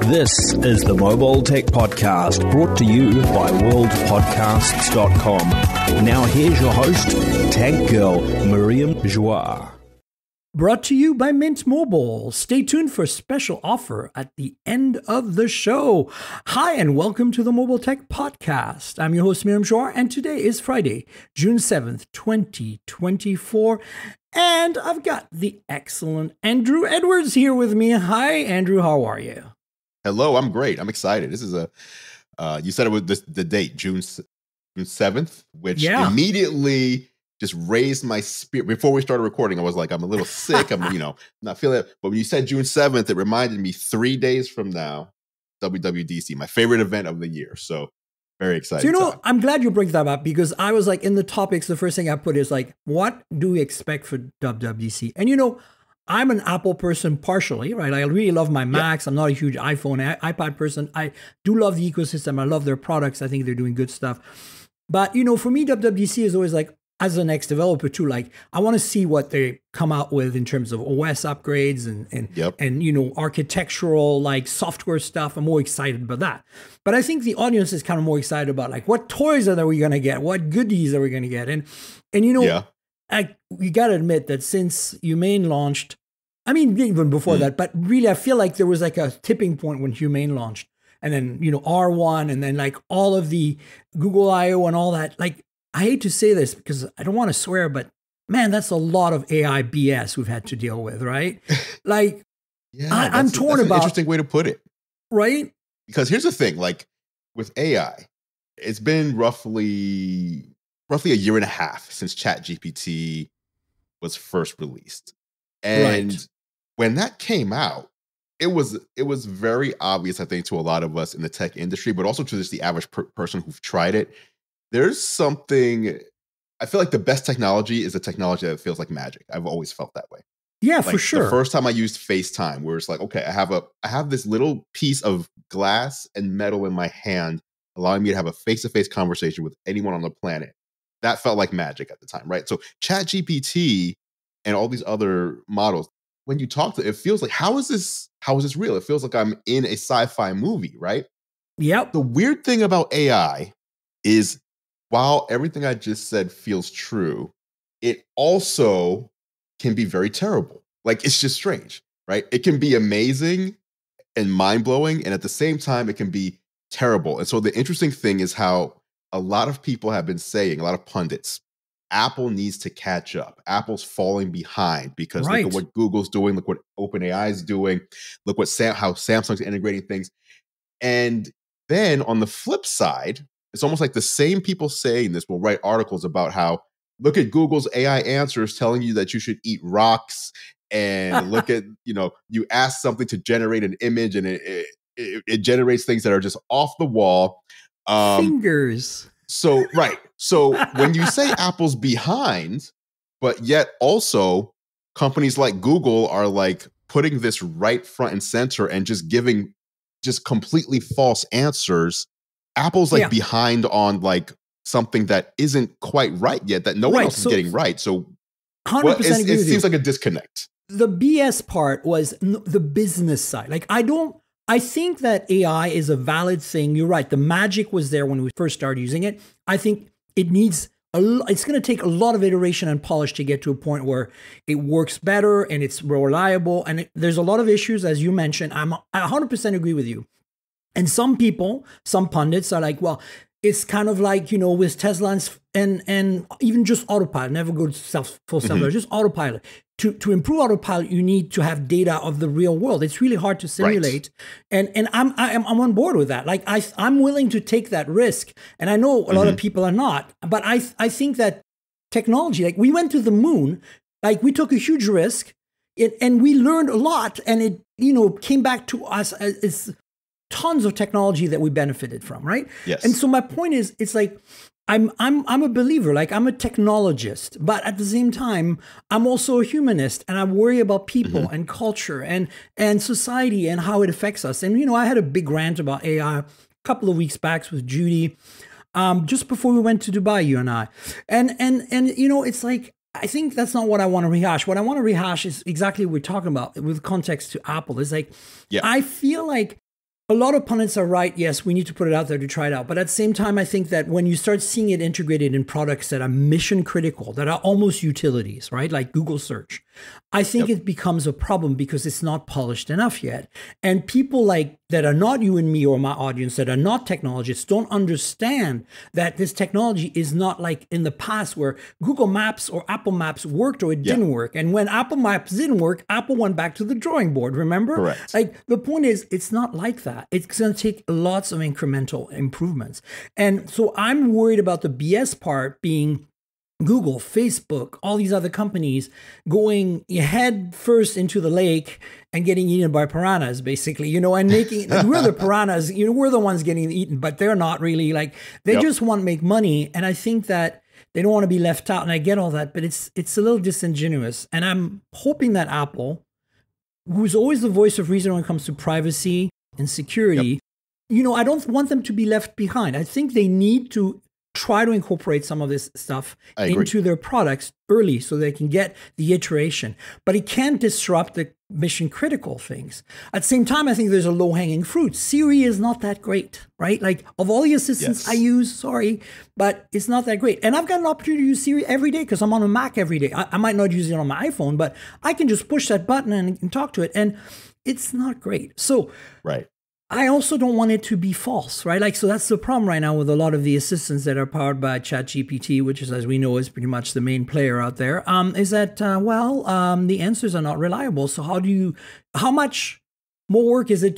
This is the Mobile Tech Podcast, brought to you by worldpodcasts.com. Now here's your host, Tank Girl, Miriam Joie. Brought to you by Mint Mobile. Stay tuned for a special offer at the end of the show. Hi, and welcome to the Mobile Tech Podcast. I'm your host, Miriam Joie, and today is Friday, June 7th, 2024. And I've got the excellent Andrew Edwards here with me. Hi, Andrew. How are you? Hello, I'm great. I'm excited. This is you said it was the date, June 7th, which immediately just raised my spirit. Before we started recording, I was like, I'm a little sick. I'm, not feeling it. But when you said June 7th, it reminded me 3 days from now, WWDC, my favorite event of the year. So very excited. So, I'm glad you bring that up because I was like, in the topics, the first thing I put is like, what do we expect for WWDC? And I'm an Apple person partially, right? I really love my Macs. I'm not a huge iPhone, iPad person. I do love the ecosystem. I love their products. I think they're doing good stuff. But, for me, WWDC is always like, as an ex-developer too, like I want to see what they come out with in terms of OS upgrades and architectural like software stuff. I'm more excited about that. But I think the audience is kind of more excited about like what toys are we going to get? What goodies are we going to get? And you got to admit that since Humane launched, I mean, even before that, but really I feel like there was like a tipping point when Humane launched. And then, R1 and then like all of the Google I/O and all that. Like, I hate to say this because I don't want to swear, but man, that's a lot of AI BS we've had to deal with, right? Like, I'm torn about. An interesting way to put it, right? Because here's the thing: like with AI, it's been roughly a year and a half since ChatGPT was first released, and when that came out, it was very obvious, I think, to a lot of us in the tech industry, but also to just the average person who've tried it. There's something, I feel like the best technology is a technology that feels like magic. I've always felt that way. Yeah, like for sure. The first time I used FaceTime, where it's like, okay, I have this little piece of glass and metal in my hand, allowing me to have a face-to-face conversation with anyone on the planet. That felt like magic at the time, right? So ChatGPT and all these other models, when you talk to it, it feels like, how is this real? It feels like I'm in a sci-fi movie, right? Yep. The weird thing about AI is, while everything I just said feels true, it also can be very terrible. Like, it's just strange, right? It can be amazing and mind-blowing, and at the same time, it can be terrible. And so the interesting thing is how a lot of people have been saying, a lot of pundits, Apple needs to catch up. Apple's falling behind because look at what Google's doing, look what OpenAI is doing, look what how Samsung's integrating things. And then on the flip side, it's almost like the same people saying this will write articles about how, look at Google's AI answers telling you that you should eat rocks, and look at, you ask something to generate an image and it generates things that are just off the wall. Fingers. So when you say Apple's behind, but yet also companies like Google are like putting this right front and center and just giving just completely false answers, Apple's like behind on like something that isn't quite right yet, that no one else is getting right. So 100% it seems like a disconnect. The BS part was the business side. Like, I think that AI is a valid thing. You're right. The magic was there when we first started using it. I think it's going to take a lot of iteration and polish to get to a point where it works better and it's reliable. And there's a lot of issues, as you mentioned. I 100% agree with you. And some people, some pundits are like, well, it's kind of like, with Tesla and even just autopilot, never go to full self-driving, just autopilot. To improve autopilot, you need to have data of the real world. It's really hard to simulate. Right. And I'm on board with that. Like, I'm willing to take that risk. And I know a lot of people are not, but I think that technology, like we went to the moon, like we took a huge risk and we learned a lot, and it, came back to us as tons of technology that we benefited from, right? Yes. And so my point is, it's like, I'm a believer, like I'm a technologist, but at the same time, I'm also a humanist, and I worry about people and culture and society and how it affects us. And, I had a big rant about AI a couple of weeks back with Judy, just before we went to Dubai, you and I. And it's like, I think that's not what I want to rehash. What I want to rehash is exactly what we're talking about with context to Apple. It's like, I feel like A lot of pundits are right. Yes, we need to put it out there to try it out. But at the same time, I think that when you start seeing it integrated in products that are mission critical, that are almost utilities, right? Like Google search, I think it becomes a problem because it's not polished enough yet. And people like that are not you and me or my audience, that are not technologists, don't understand that this technology is not like in the past where Google Maps or Apple Maps worked or it didn't work. And when Apple Maps didn't work, Apple went back to the drawing board, remember? Correct. Like the point is, it's not like that. It's going to take lots of incremental improvements. And so I'm worried about the BS part being Google, Facebook, all these other companies going head first into the lake and getting eaten by piranhas, basically, and making, we're the piranhas, we're the ones getting eaten, but they're not really like, they just want to make money. And I think that they don't want to be left out. And I get all that, but it's a little disingenuous. And I'm hoping that Apple, who's always the voice of reason when it comes to privacy and security, I don't want them to be left behind. I think they need to try to incorporate some of this stuff into their products early so they can get the iteration. But it can't disrupt the mission critical things. At the same time, I think there's a low hanging fruit. Siri is not that great, right? Like of all the assistants I use, but it's not that great. And I've got an opportunity to use Siri every day because I'm on a Mac every day. I might not use it on my iPhone, but I can just push that button and talk to it. And it's not great. So I also don't want it to be false, right? Like, so that's the problem right now with a lot of the assistants that are powered by ChatGPT, which is, as we know, is pretty much the main player out there, is that, the answers are not reliable. So how much more work is it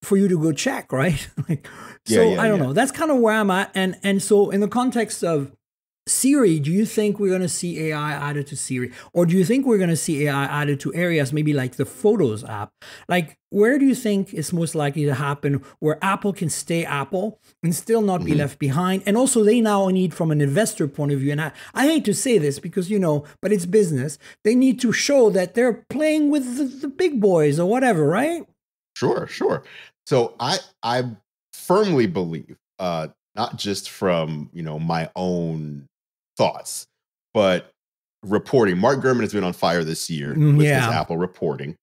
for you to go check, right? I don't know. That's kind of where I'm at. And so in the context of Siri, do you think we're going to see AI added to Siri? Or do you think we're going to see AI added to areas maybe like the Photos app? Like, where do you think it's most likely to happen where Apple can stay Apple and still not be left behind? And also they now need, from an investor point of view, and I hate to say this because, but it's business. They need to show that they're playing with the big boys or whatever, right? Sure. So I firmly believe, not just from, my own thoughts, but reporting. Mark Gurman has been on fire this year with his Apple reporting.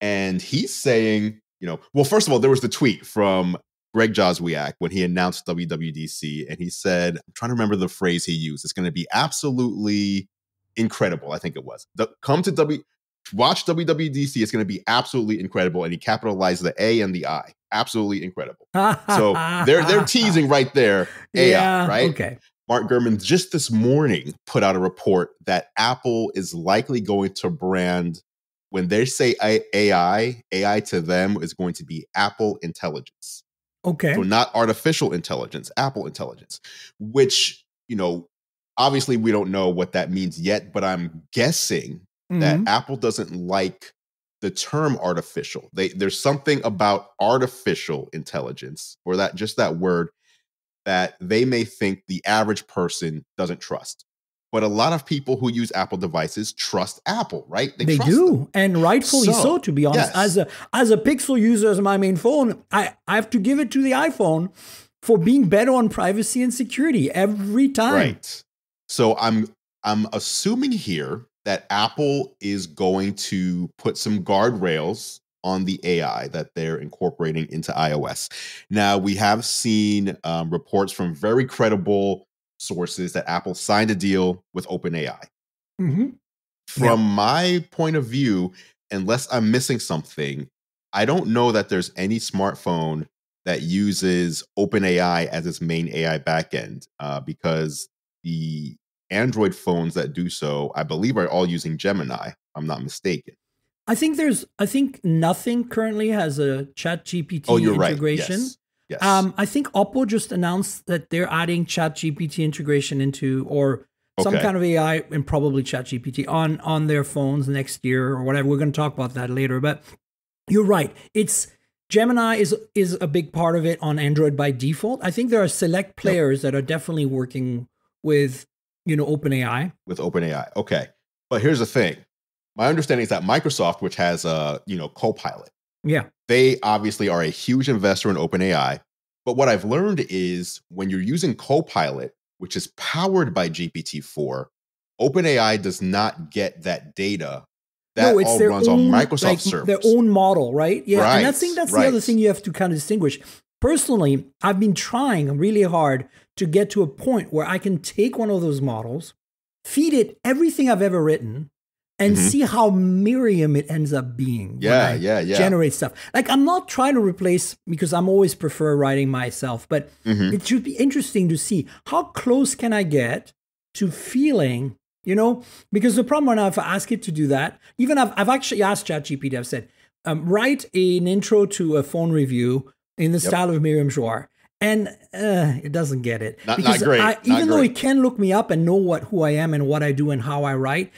And he's saying, well, first of all, there was the tweet from Greg Joswiak when he announced WWDC. And he said, I'm trying to remember the phrase he used. It's going to be absolutely incredible. I think it was. Watch WWDC. It's going to be absolutely incredible. And he capitalized the A and the I. Absolutely incredible. So they're teasing right there. AI, right? Okay. Mark Gurman just this morning put out a report that Apple is likely going to brand, when they say AI to them is going to be Apple intelligence. Okay. So not artificial intelligence, Apple intelligence, which, obviously we don't know what that means yet, but I'm guessing that Apple doesn't like the term artificial. There's something about artificial intelligence, or that word, that they may think the average person doesn't trust. But a lot of people who use Apple devices trust Apple, right? They trust do, them. and rightfully so, to be honest. Yes. As a Pixel user, as my main phone, I have to give it to the iPhone for being better on privacy and security every time. Right. So I'm assuming here that Apple is going to put some guardrails on the AI that they're incorporating into iOS. Now, we have seen reports from very credible sources that Apple signed a deal with OpenAI. From my point of view, unless I'm missing something, I don't know that there's any smartphone that uses OpenAI as its main AI backend, because the Android phones that do so, I believe, are all using Gemini, if I'm not mistaken. I think nothing currently has a ChatGPT integration. Right. Yes. I think Oppo just announced that they're adding ChatGPT integration into, or some kind of AI and probably ChatGPT on their phones next year or whatever. We're going to talk about that later. But you're right. Gemini is a big part of it on Android by default. I think there are select players that are definitely working with, OpenAI. With OpenAI. Okay. But here's the thing. My understanding is that Microsoft, which has Copilot, they obviously are a huge investor in OpenAI. But what I've learned is when you're using Copilot, which is powered by GPT-4, OpenAI does not get that data That no, it's all their runs own, on Microsoft like, servers. their own model, right? Yeah, and I Right, think that's the right. other thing you have to kind of distinguish. Personally, I've been trying really hard to get to a point where I can take one of those models, feed it everything I've ever written, and see how Miriam it ends up being. Yeah, when I generate stuff. Like, I'm not trying to replace, because I'm always prefer writing myself, but it should be interesting to see how close can I get to feeling, you know, because the problem right now, if I ask it to do that, even I've actually asked ChatGPT, I've said, write an intro to a phone review in the style of Miriam Joire. And it doesn't get it. Not great. Even though it can look me up and know who I am and what I do and how I write,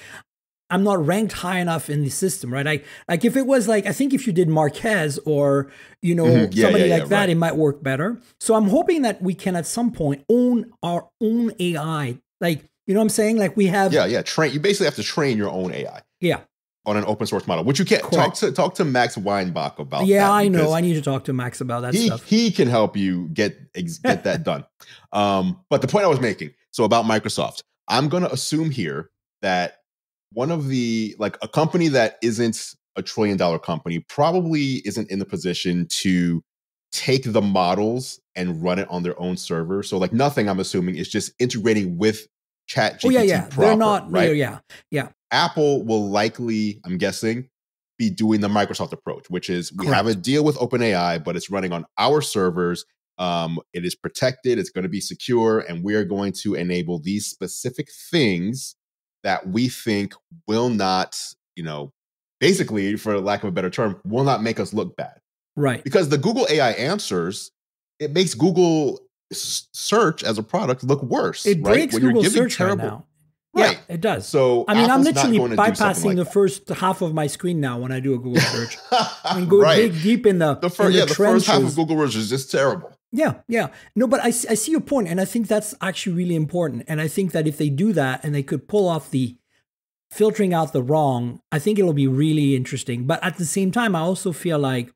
I'm not ranked high enough in the system, right? Like if it was like, I think if you did Marquez or, you know, somebody like that, it might work better. So I'm hoping that we can at some point own our own AI. Like, you know what I'm saying? Like we have. Train. You basically have to train your own AI. Yeah. On an open source model, which you can't talk to Max Weinbach about. Yeah, I know. I need to talk to Max about that stuff. He can help you get that done. But the point I was making, so about Microsoft, I'm going to assume here that one of the, like a company that isn't a $1 trillion company probably isn't in the position to take the models and run it on their own server. So like nothing, I'm assuming, is just integrating with ChatGPT proper, they're not, right? Yeah. Apple will likely, I'm guessing, be doing the Microsoft approach, which is we have a deal with OpenAI, but it's running on our servers. It is protected. It's going to be secure. And we are going to enable these specific things that we think will not, you know, basically, for lack of a better term, will not make us look bad. Right. Because the Google AI answers, it makes Google search as a product look worse. It breaks when Google you're giving search right now. Right. Yeah, it does. So I mean, I'm literally bypassing the first half of my screen now when I do a Google search. I mean, go dig deep in the first half of Google search is just terrible. Yeah. No, but I see your point, and I think that's actually really important. And I think that if they do that and they could pull off the filtering out the wrong, I think it'll be really interesting. But at the same time, I also feel like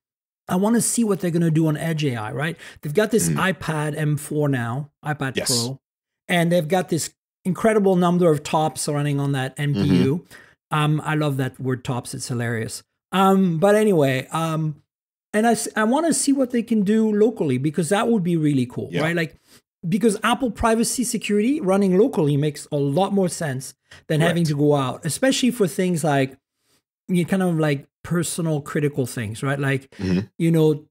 I want to see what they're going to do on Edge AI, right? They've got this iPad M4 now, iPad Pro, and they've got this incredible number of tops running on that NPU. I love that word tops. It's hilarious. But anyway, and I want to see what they can do locally, because that would be really cool, right? Like, because Apple privacy security running locally makes a lot more sense than having to go out, especially for things like, you kind of like personal critical things, right? Like, you know,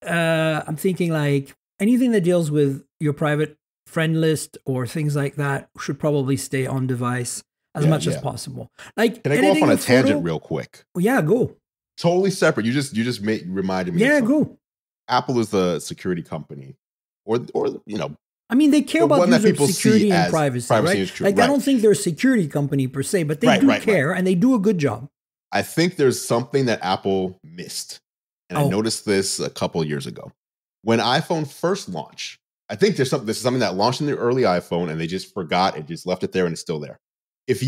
I'm thinking like anything that deals with your private friend list or things like that should probably stay on device as much as possible. Like, can I go off on a tangent real quick? Yeah, go. Totally separate. You just reminded me. Yeah, go. Apple is the security company, or you know. I mean, they care about user security and privacy, right? Like, I don't think they're a security company per se, but they do care and they do a good job. I think there's something that Apple missed, and I noticed this a couple of years ago when iPhone first launched. I think this is something that launched in the early iPhone, and they just forgot it, just left it there, and it's still there. If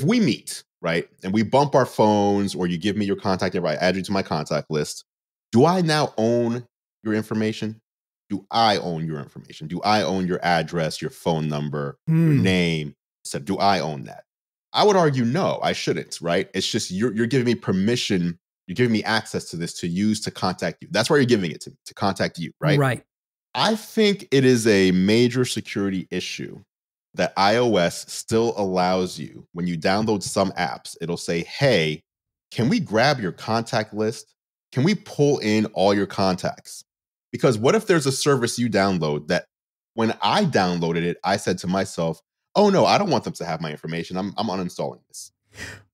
we meet, right, and we bump our phones, or you give me your contact info, I add you to my contact list, do I now own your information? Do I own your information? Do I own your address, your phone number, your name? So do I own that? I would argue no, I shouldn't, right? It's just you're giving me permission, you're giving me access to this to use to contact you. That's why you're giving it to contact you, right? Right. I think it is a major security issue that iOS still allows you, when you download some apps, it'll say, hey, can we grab your contact list? Can we pull in all your contacts? Because what if there's a service you download that when I downloaded it, I said to myself, oh no, I don't want them to have my information. I'm uninstalling this.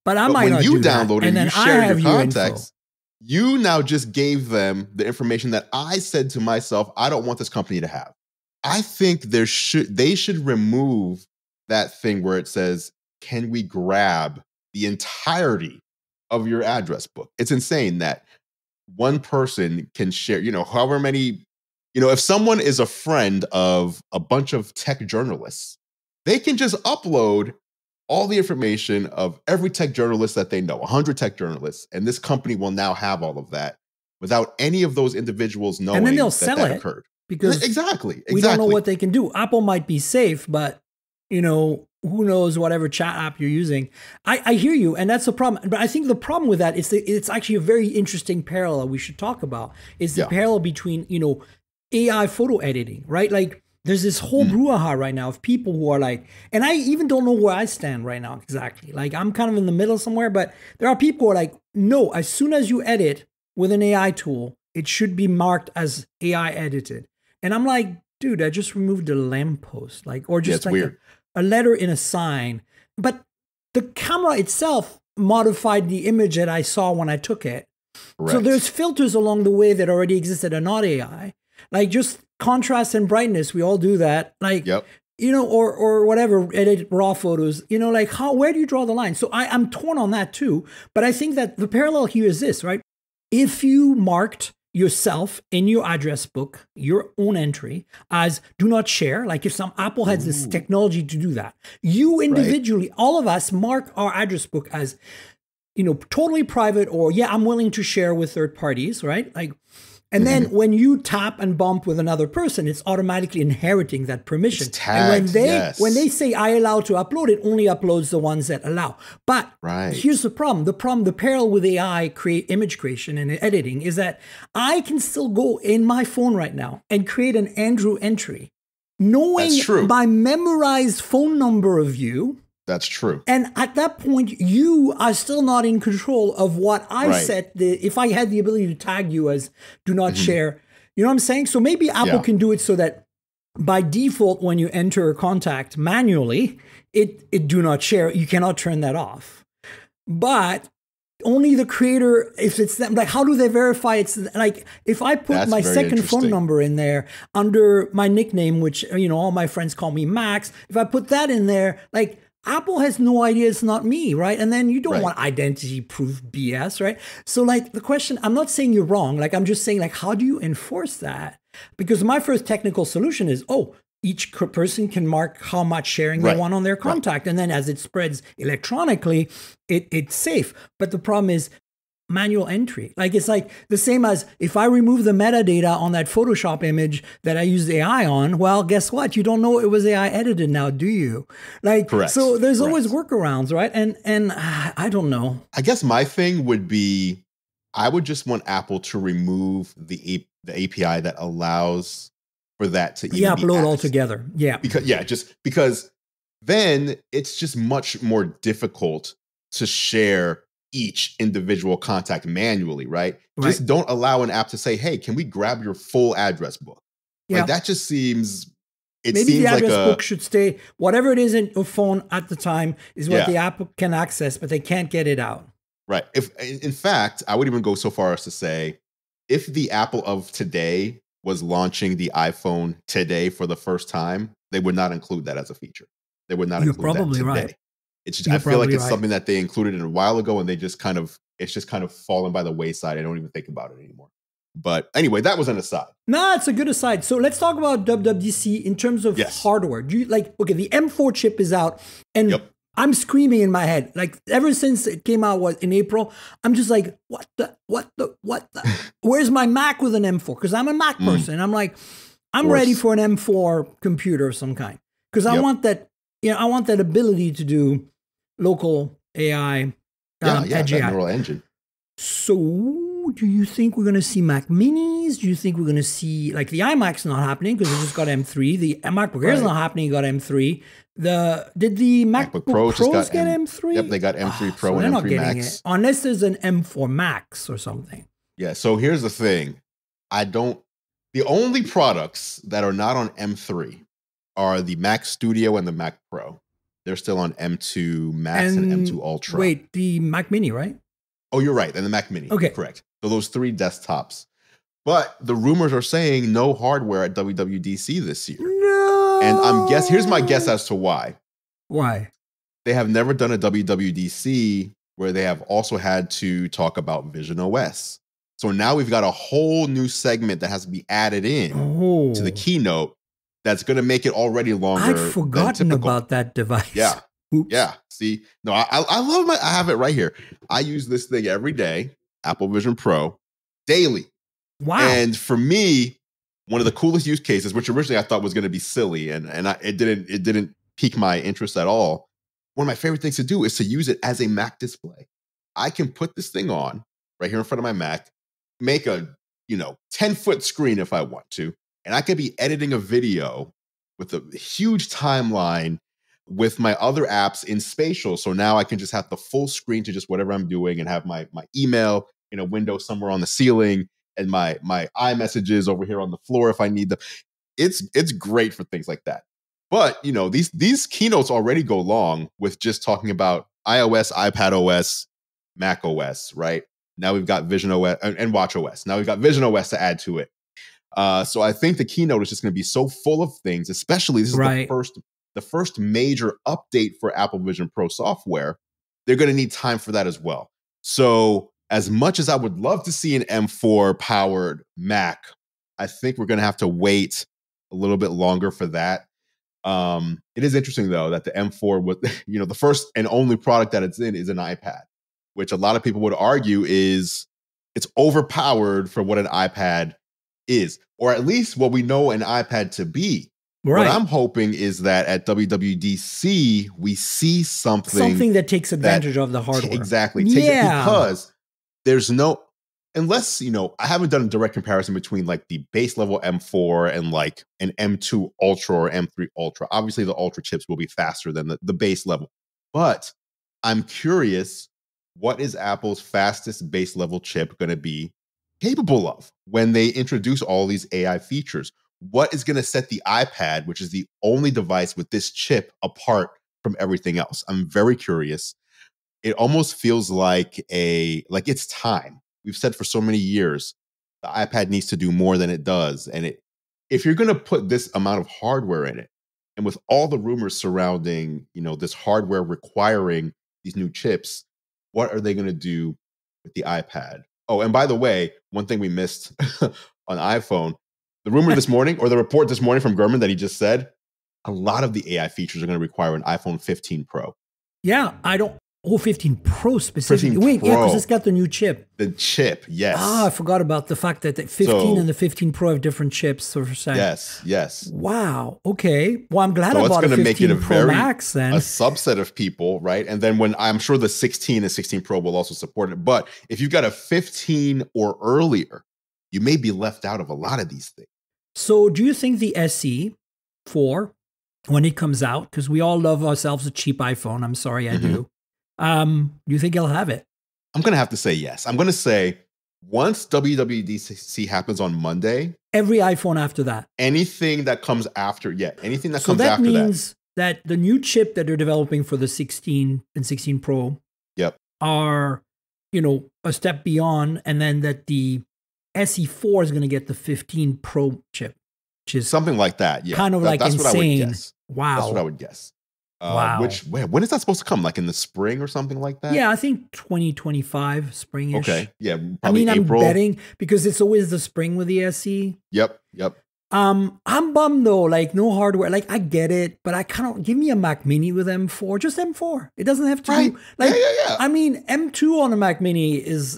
But might not do that. Download it and you share your contacts, you now just gave them the information that I said to myself, I don't want this company to have. I think they should remove that thing where it says, can we grab the entirety of your address book? It's insane that one person can share, however many, if someone is a friend of a bunch of tech journalists, they can just upload all the information of every tech journalist that they know, 100 tech journalists, and this company will now have all of that without any of those individuals knowing and then they'll sell it occurred. Because exactly. We don't know what they can do. Apple might be safe, but who knows, whatever chat app you're using. I hear you, and that's the problem. But I think the problem with that is that it's actually a very interesting parallel we should talk about. Is the parallel between, AI photo editing, right? Like there's this whole brouhaha right now of people who are like, and I even don't know where I stand right now exactly. Like I'm kind of in the middle somewhere, but there are people who are like, no, as soon as you edit with an AI tool, it should be marked as AI edited. And I'm like, dude, I just removed a lamppost, like, or just like a letter in a sign. But the camera itself modified the image that I saw when I took it. Correct. So there's filters along the way that already exist that are not AI. Like just contrast and brightness, we all do that. Like, or whatever, edit raw photos, like where do you draw the line? So I'm torn on that too. But I think that the parallel here is this, right? If you marked yourself in your address book, your own entry as do not share, like if Apple has this technology to do that, you individually, all of us mark our address book as, totally private or I'm willing to share with third parties, right? Like, and then when you tap and bump with another person, it's automatically inheriting that permission. It's tagged, and when they say I allow to upload, it only uploads the ones that allow. But here's the problem. The parallel with AI image creation and editing is that I can still go in my phone right now and create an Andrew entry, knowing my memorized phone number of you. That's true. And at that point, you are still not in control of what I set. If I had the ability to tag you as do not share, you know what I'm saying? So maybe Apple can do it so that by default, when you enter a contact manually, it do not share. You cannot turn that off. But only the creator, if it's them, like how do they verify it's like if I put my second phone number in there under my nickname, which all my friends call me Max, if I put that in there, like Apple has no idea it's not me, right? And then you don't want identity proof BS, right? So like the question, I'm not saying you're wrong. Like I'm just saying like, how do you enforce that? Because my first technical solution is, each person can mark how much sharing they want on their contact. And then as it spreads electronically, it's safe. But the problem is manual entry. Like it's like the same as if I remove the metadata on that Photoshop image that I used AI on, well, guess what? You don't know it was AI edited now, do you? Like, so there's always workarounds, right? And I don't know. I guess my thing would be, I would just want Apple to remove the API that allows for that to even upload altogether. Yeah. Because then it's just much more difficult to share each individual contact manually, right? Just don't allow an app to say, hey, can we grab your full address book? Yeah. Like that just seems, maybe the address book should stay, whatever it is in your phone at the time is what the app can access, but they can't get it out. Right. In fact, I would even go so far as to say, if the Apple of today was launching the iPhone today for the first time, they would not include that as a feature. They would not include that today. Right. It's just, I feel like it's something that they included a while ago and it's just kind of fallen by the wayside. I don't even think about it anymore. But anyway, that was an aside. No, it's a good aside. So let's talk about WWDC in terms of hardware. Do you the M4 chip is out and I'm screaming in my head. Like ever since it came out in April, I'm just like, what the, where's my Mac with an M4? Because I'm a Mac person. I'm like, I'm ready for an M4 computer of some kind. Because I want that, I want that ability to do local AI, edge AI. Neural engine. So do you think we're going to see Mac Minis? Do you think we're going to see, like the iMac's not happening because it just got M3. The MacBook Air's not happening, it got M3. Did the MacBook Pros get M3? Yep, they got M3 Pro and M3 Max. Unless there's an M4 Max or something. Yeah, so here's the thing. The only products that are not on M3 are the Mac Studio and the Mac Pro. They're still on M2 Max and M2 Ultra. Wait, the Mac Mini, right? Oh, you're right. And the Mac Mini. Okay. Correct. So those 3 desktops. But the rumors are saying no hardware at WWDC this year. No. And here's my guess as to why. Why? They have never done a WWDC where they have also had to talk about Vision OS. So now we've got a whole new segment that has to be added in to the keynote that's going to make it already longer. I'd forgotten about that device. Yeah. Oops. Yeah. See, no, I love I have it right here. I use this thing every day, Apple Vision Pro, daily. Wow. And for me, one of the coolest use cases, which originally I thought was going to be silly, and it didn't pique my interest at all, one of my favorite things to do is to use it as a Mac display. I can put this thing on right here in front of my Mac, make a 10-foot screen if I want to, and I could be editing a video with a huge timeline with my other apps in spatial. So now I can just have the full screen to just whatever I'm doing and have my email in a window somewhere on the ceiling and my iMessages over here on the floor if I need them. It's great for things like that. But these keynotes already go long with just talking about iOS, iPad OS, Mac OS, right? Now we've got Vision OS and Watch OS. Now we've got Vision OS to add to it. So I think the keynote is just going to be so full of things, especially this is the first major update for Apple Vision Pro software. They're going to need time for that as well. So as much as I would love to see an M4 powered Mac, I think we're going to have to wait a little bit longer for that. It is interesting though that the M4 was, the first and only product that it's in is an iPad, which a lot of people would argue is it's overpowered for what an iPad is, or at least what we know an iPad to be. Right. What I'm hoping is that at WWDC we see something that takes advantage of the hardware. Exactly. Because there's no, unless, I haven't done a direct comparison between like the base level M4 and like an M2 Ultra or M3 Ultra. Obviously the Ultra chips will be faster than the base level, but I'm curious, what is Apple's fastest base level chip going to be capable of when they introduce all these AI features? What is going to set the iPad, which is the only device with this chip, apart from everything else? I'm very curious. It almost feels like it's time. We've said for so many years, the iPad needs to do more than it does. And if you're going to put this amount of hardware in it, and with all the rumors surrounding, this hardware requiring these new chips, what are they going to do with the iPad? Oh, and by the way, one thing we missed on iPhone, the rumor this morning, or the report this morning from Gurman that he just said, a lot of the AI features are going to require an iPhone 15 Pro. Yeah, 15 Pro specifically. 15 Pro. Because it's got the new chip. The chip, yes. I forgot about the fact that the 15 and the 15 Pro have different chips. So for saying, yes. Wow. Okay. Well, I'm glad I bought a 15 make it Pro Max then. A subset of people, right? And then when I'm sure the 16 and 16 Pro will also support it. But if you've got a 15 or earlier, you may be left out of a lot of these things. So do you think the SE4, when it comes out, because we all love ourselves a cheap iPhone, I'm sorry I do. Do you think he'll have it? I'm going to have to say yes. I'm going to say once WWDC happens on Monday. Every iPhone after that. Anything that comes after, anything that comes after that. So that means that the new chip that they're developing for the 16 and 16 Pro are, a step beyond, and then that the SE4 is going to get the 15 Pro chip, which is something like that. Yeah, kind of that's insane. What I would guess. Wow, that's what I would guess. Wow. When is that supposed to come? Like in the spring or something like that? Yeah, I think 2025 springish. Okay, yeah. Probably April. I'm betting because it's always the spring with the SE. Yep. I'm bummed though, like no hardware. Like I get it, but I kind of give me a Mac Mini with M4, just M4. It doesn't have to be like. Yeah. I mean, M2 on a Mac Mini is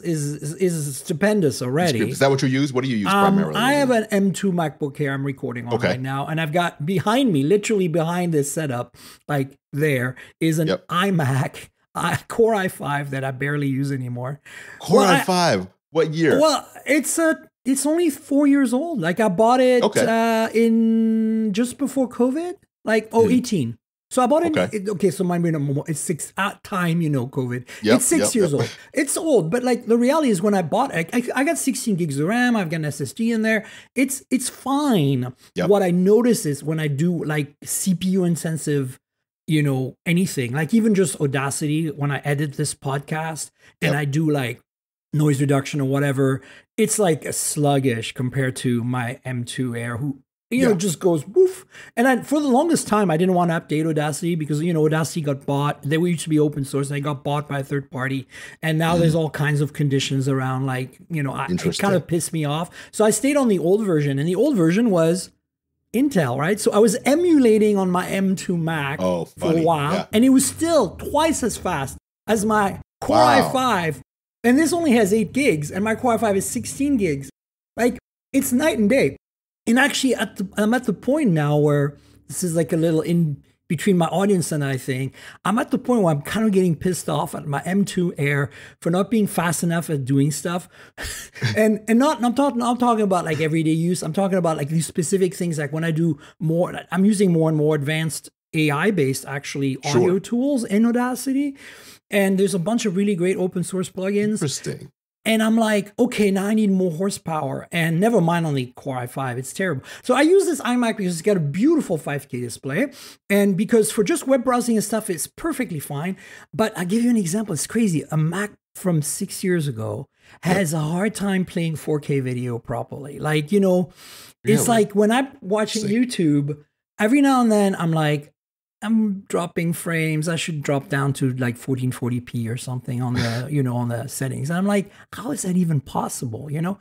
stupendous already. Is that what you use? What do you use primarily? I have an M2 MacBook here I'm recording on right now, and I've got behind me, literally behind this setup, like there is an iMac Core i5 that I barely use anymore. Core i5. What year? Well, it's only 4 years old. Like I bought it in just before COVID, like 18. So I bought it. So it's 6 time, COVID. It's 6 years old. It's old, but like the reality is when I bought it, I got 16 gigs of RAM. I've got an SSD in there. It's fine. Yep. What I notice is when I do like CPU intensive, anything, like even just Audacity, when I edit this podcast and I do like noise reduction or whatever, it's like sluggish compared to my M2 Air, who just goes woof. And for the longest time, I didn't want to update Audacity because Audacity got bought. They used to be open source, and they got bought by a third party. And now there's all kinds of conditions around, like it kind of pissed me off. So I stayed on the old version, and the old version was Intel, right? So I was emulating on my M2 Mac for a while, and it was still twice as fast as my Core i5. And this only has 8 gigs, and my Core i5 is 16 gigs. Like, it's night and day. And actually, I'm at the point now where this is like a little between my audience and I think I'm at the point where I'm kind of getting pissed off at my M2 Air for not being fast enough at doing stuff. and not I'm talking about like everyday use. I'm talking about like these specific things, like when I do more, I'm using more and more advanced AI-based actually audio tools in Audacity. And there's a bunch of really great open source plugins. Interesting. And I'm like, okay, now I need more horsepower. And never mind on the Core i5, it's terrible. So I use this iMac because it's got a beautiful 5K display. And because for just web browsing and stuff, it's perfectly fine. But I'll give you an example. It's crazy. A Mac from 6 years ago has a hard time playing 4K video properly. Like, you know, it's like when I'm watching YouTube, every now and then I'm like, I'm dropping frames. I should drop down to like 1440p or something on the, you know, on the settings. And I'm like, how is that even possible? You know?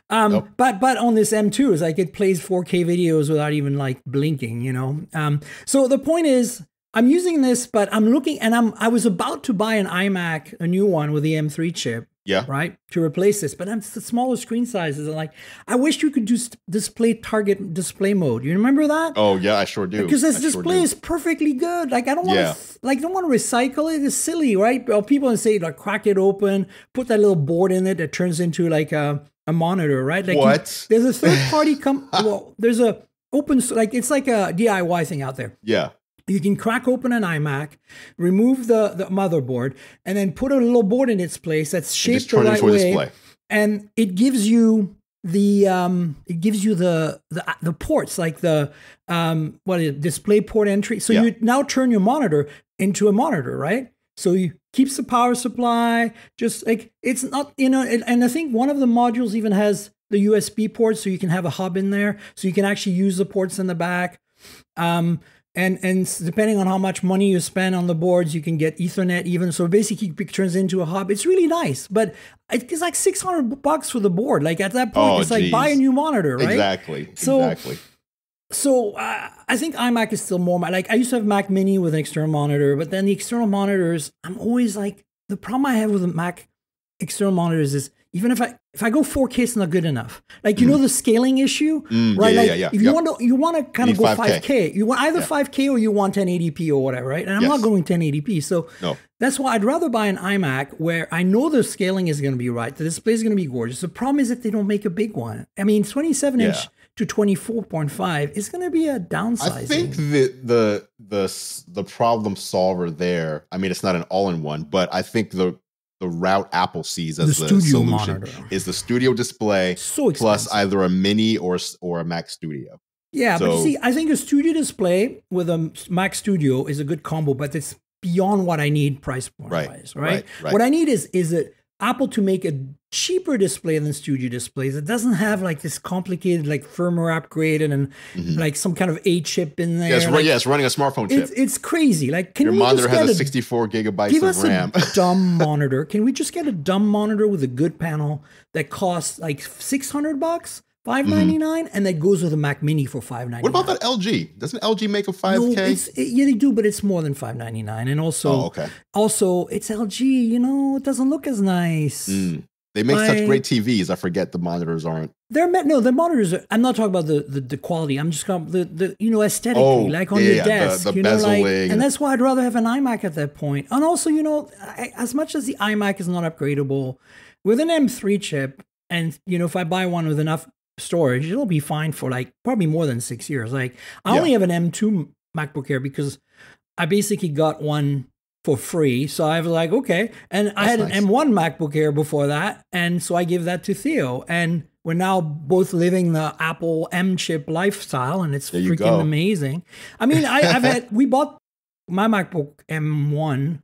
But on this M2, it's like it plays 4K videos without even like blinking, you know? So the point is, I'm using this, but I'm looking, and I was about to buy an iMac, a new one with the M3 chip. Yeah. Right. To replace this. But it's the smaller screen sizes. And like, I wish you could do display target display mode. You remember that? Oh yeah, I sure do. Because this display is perfectly good. Like, I don't want to don't want to recycle it. It's silly, right? Well, people say like crack it open, put that little board in it that turns into like a monitor, right? Like what? There's a third party well, there's a open, like it's like a DIY thing out there. Yeah. You can crack open an iMac, remove the motherboard, and then put a little board in its place that's shaped the right way, and it gives you the ports, like the display port entry. So you now turn your monitor into a monitor, right? So you keeps the power supply, just like it's not, you know. And I think one of the modules even has the USB port, so you can have a hub in there, so you can actually use the ports in the back. And depending on how much money you spend on the boards, you can get Ethernet even. So basically it turns into a hub. It's really nice, but it's like $600 for the board. Like at that point, it's like buy a new monitor, right? Exactly. So I think iMac is still more, like I used to have Mac Mini with an external monitor, but then the external monitors, I'm always like, the problem I have with the Mac external monitors is, even if I go 4K, it's not good enough. Like, you know, the scaling issue, right? If you want to kind of go 5K, you want either 5K or you want 1080p or whatever, right? And I'm not going 1080p. So that's why I'd rather buy an iMac where I know the scaling is going to be right. The display is going to be gorgeous. The problem is that they don't make a big one. I mean, 27-inch to 24.5 is going to be a downsizing. I think that the problem solver there, I mean, it's not an all-in-one, but I think the route Apple sees as the solution monitor is the studio display plus either a mini or a Mac Studio. Yeah, but you see, I think a studio display with a Mac Studio is a good combo, but it's beyond what I need price point wise, right? What I need is it Apple to make a cheaper display than studio displays. It doesn't have like this complicated like firmware upgrade and like some kind of A chip in there. Yeah, it's running a smartphone chip. It's crazy. Like, can your monitor has a 64 gigabytes of RAM? Give us a dumb monitor. Can we just get a dumb monitor with a good panel that costs like $600, $599, and that goes with a Mac Mini for $599? What about that LG? Doesn't LG make a 5K? No, yeah, they do, but it's more than $599. And also, also it's LG. You know, it doesn't look as nice. They make such great TVs. I forget the monitors aren't. The monitors are, I'm not talking about the quality. I'm just talking about the you know, aesthetically, like on your desk, the you know, like, and bezeling. that's why I'd rather have an iMac at that point. And also, you know, as much as the iMac is not upgradable, with an M3 chip, and you know, if I buy one with enough storage, it'll be fine for like probably more than 6 years. Like I only have an M2 MacBook Air because I basically got one for free. So I was like, okay. And I had an M1 MacBook Air before that. And so I gave that to Theo. And we're now both living the Apple M chip lifestyle. And it's freaking amazing. I mean, we bought my MacBook M1,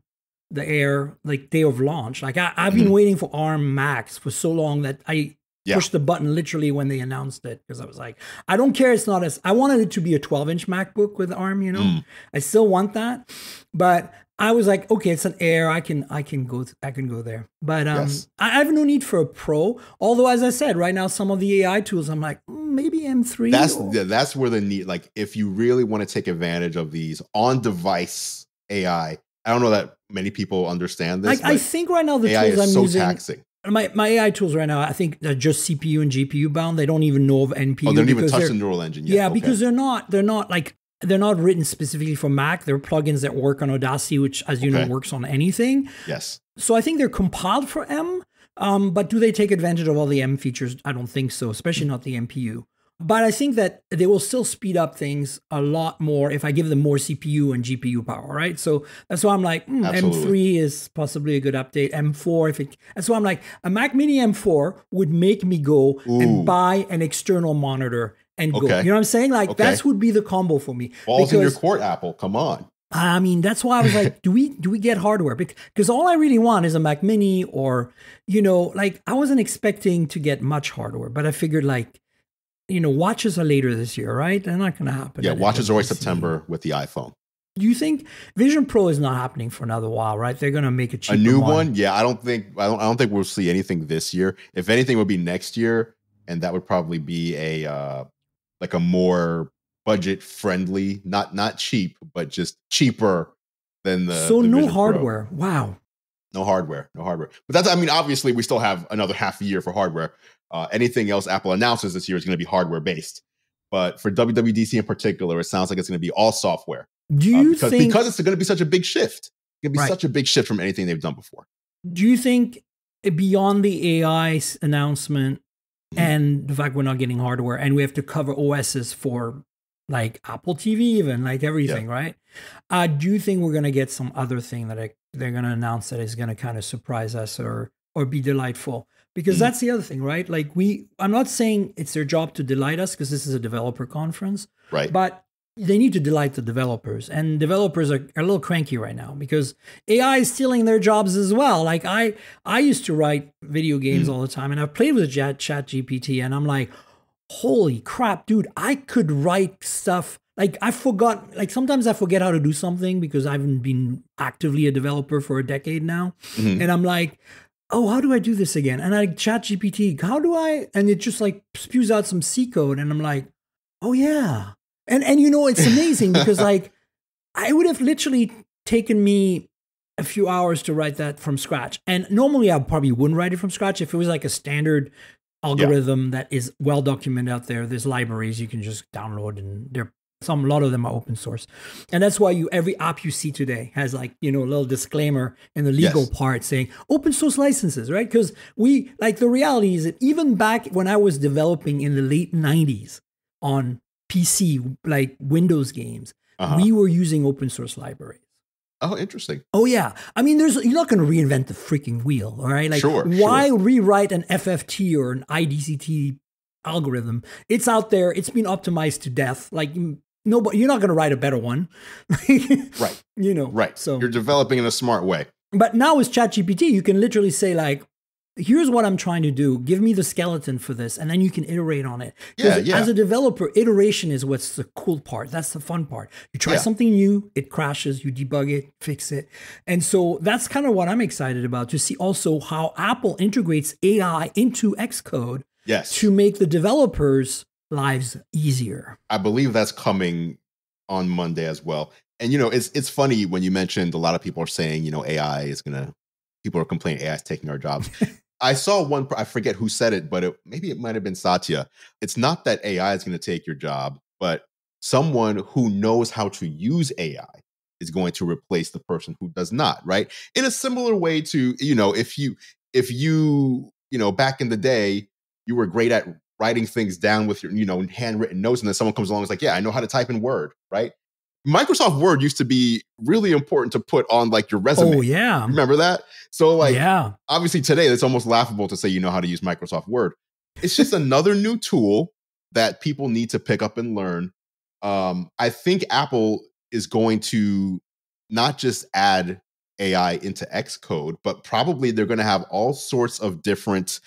the Air, like day of launch. Like I've been waiting for ARM Macs for so long that I pushed the button literally when they announced it, because I was like, I don't care. It's not I wanted it to be a 12-inch MacBook with ARM, you know. I still want that. But I was like, okay, it's an Air. I can go there. But I have no need for a Pro. Although, as I said, right now some of the AI tools, I'm like, maybe M3. That's where the need. Like, if you really want to take advantage of these on-device AI, I don't know that many people understand this. Like, I think right now the AI tools is I'm using, taxing. My AI tools right now, I think they're just CPU and GPU bound. They don't even know of NPU. Oh, they don't even touch the neural engine yet. Yeah, because they're not like they're not written specifically for Mac. They're plugins that work on Audacity, which, as you know, works on anything. Yes. So I think they're compiled for M, but do they take advantage of all the M features? I don't think so, especially not the MPU. But I think that they will still speed up things a lot more if I give them more CPU and GPU power, right? So that's why I'm like, M3 is possibly a good update. M4, that's why I'm like, a Mac Mini M4 would make me go and buy an external monitor and go. You know what I'm saying? Like that would be the combo for me. Balls in your court, Apple. Come on. I mean, that's why I was like, do we get hardware? Because all I really want is a Mac Mini, or, like I wasn't expecting to get much hardware, but I figured like, watches are later this year, right? They're not going to happen. Yeah, watches are always September with the iPhone. Do you think Vision Pro is not happening for another while, right? They're going to make a cheaper a new one. Yeah, I don't think we'll see anything this year. If anything, it would be next year, and that would probably be a more budget friendly, not cheap, but just cheaper than the. So the no Vision hardware. Pro. Wow. No hardware. But obviously we still have another half a year for hardware. Anything else Apple announces this year is going to be hardware based. But for WWDC in particular, it sounds like it's going to be all software. Do you think because it's going to be such a big shift? It's going to be such a big shift from anything they've done before. Do you think beyond the AI announcement and the fact we're not getting hardware and we have to cover OSs for like Apple TV, even like everything, right? Do you think we're going to get some other thing that they're going to announce that is going to kind of surprise us or be delightful? Because that's the other thing, right? Like I'm not saying it's their job to delight us because this is a developer conference, right? But they need to delight the developers, and developers are a little cranky right now because AI is stealing their jobs as well. Like I used to write video games all the time, and I've played with Chat GPT, and I'm like, holy crap, dude, I could write stuff. Like sometimes I forget how to do something because I haven't been actively a developer for a decade now. And I'm like, oh, how do I do this again? And I Chat GPT, and it just like spews out some C code. And I'm like, oh yeah. And it's amazing because like I would have literally taken me a few hours to write that from scratch. And normally I probably wouldn't write it from scratch if it was like a standard algorithm that is well documented out there. There's libraries you can just download, and a lot of them are open source. And that's why every app you see today has like, a little disclaimer in the legal part saying open source licenses, right? Because the reality is that even back when I was developing in the late 90s on PC, like Windows games, we were using open source libraries. Oh, interesting. Oh, yeah. I mean, you're not going to reinvent the freaking wheel, all right? Like, why rewrite an FFT or an IDCT algorithm? It's out there. It's been optimized to death. Like, nobody, you're not going to write a better one. Right. Right. So you're developing in a smart way. But now with ChatGPT, you can literally say like, here's what I'm trying to do. Give me the skeleton for this. And then you can iterate on it. As a developer, iteration is what's the cool part. That's the fun part. You try something new, it crashes, you debug it, fix it. And so that's kind of what I'm excited about, to see also how Apple integrates AI into Xcode to make the developers' lives easier. I believe that's coming on Monday as well. And, it's funny when you mentioned a lot of people are saying, people are complaining AI is taking our jobs. I saw one, I forget who said it, but maybe it might have been Satya. It's not that AI is going to take your job, but someone who knows how to use AI is going to replace the person who does not, right? In a similar way to, if you back in the day, you were great at writing things down with your, handwritten notes, and then someone comes along and is like, yeah, I know how to type in Word, right? Microsoft Word used to be really important to put on like your resume. Oh, yeah. Remember that? So obviously today it's almost laughable to say you know how to use Microsoft Word. It's just another new tool that people need to pick up and learn. I think Apple is going to not just add AI into Xcode, but probably they're going to have all sorts of different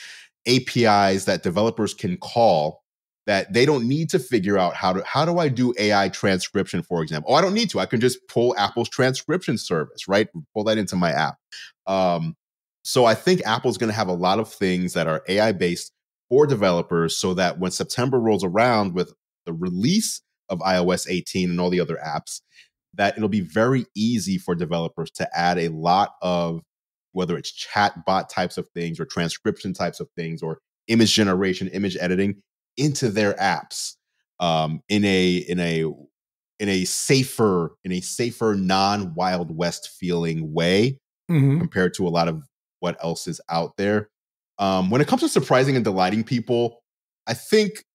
APIs that developers can call that they don't need to figure out how do I do AI transcription, for example. Oh, I don't need to. I can just pull Apple's transcription service, right? Pull that into my app. So I think Apple's going to have a lot of things that are AI-based for developers so that when September rolls around with the release of iOS 18 and all the other apps, that it'll be very easy for developers to add a lot of, whether it's chat bot types of things or transcription types of things or image generation, image editing, into their apps in a a safer non-Wild West feeling way compared to a lot of what else is out there. When it comes to surprising and delighting people, I think,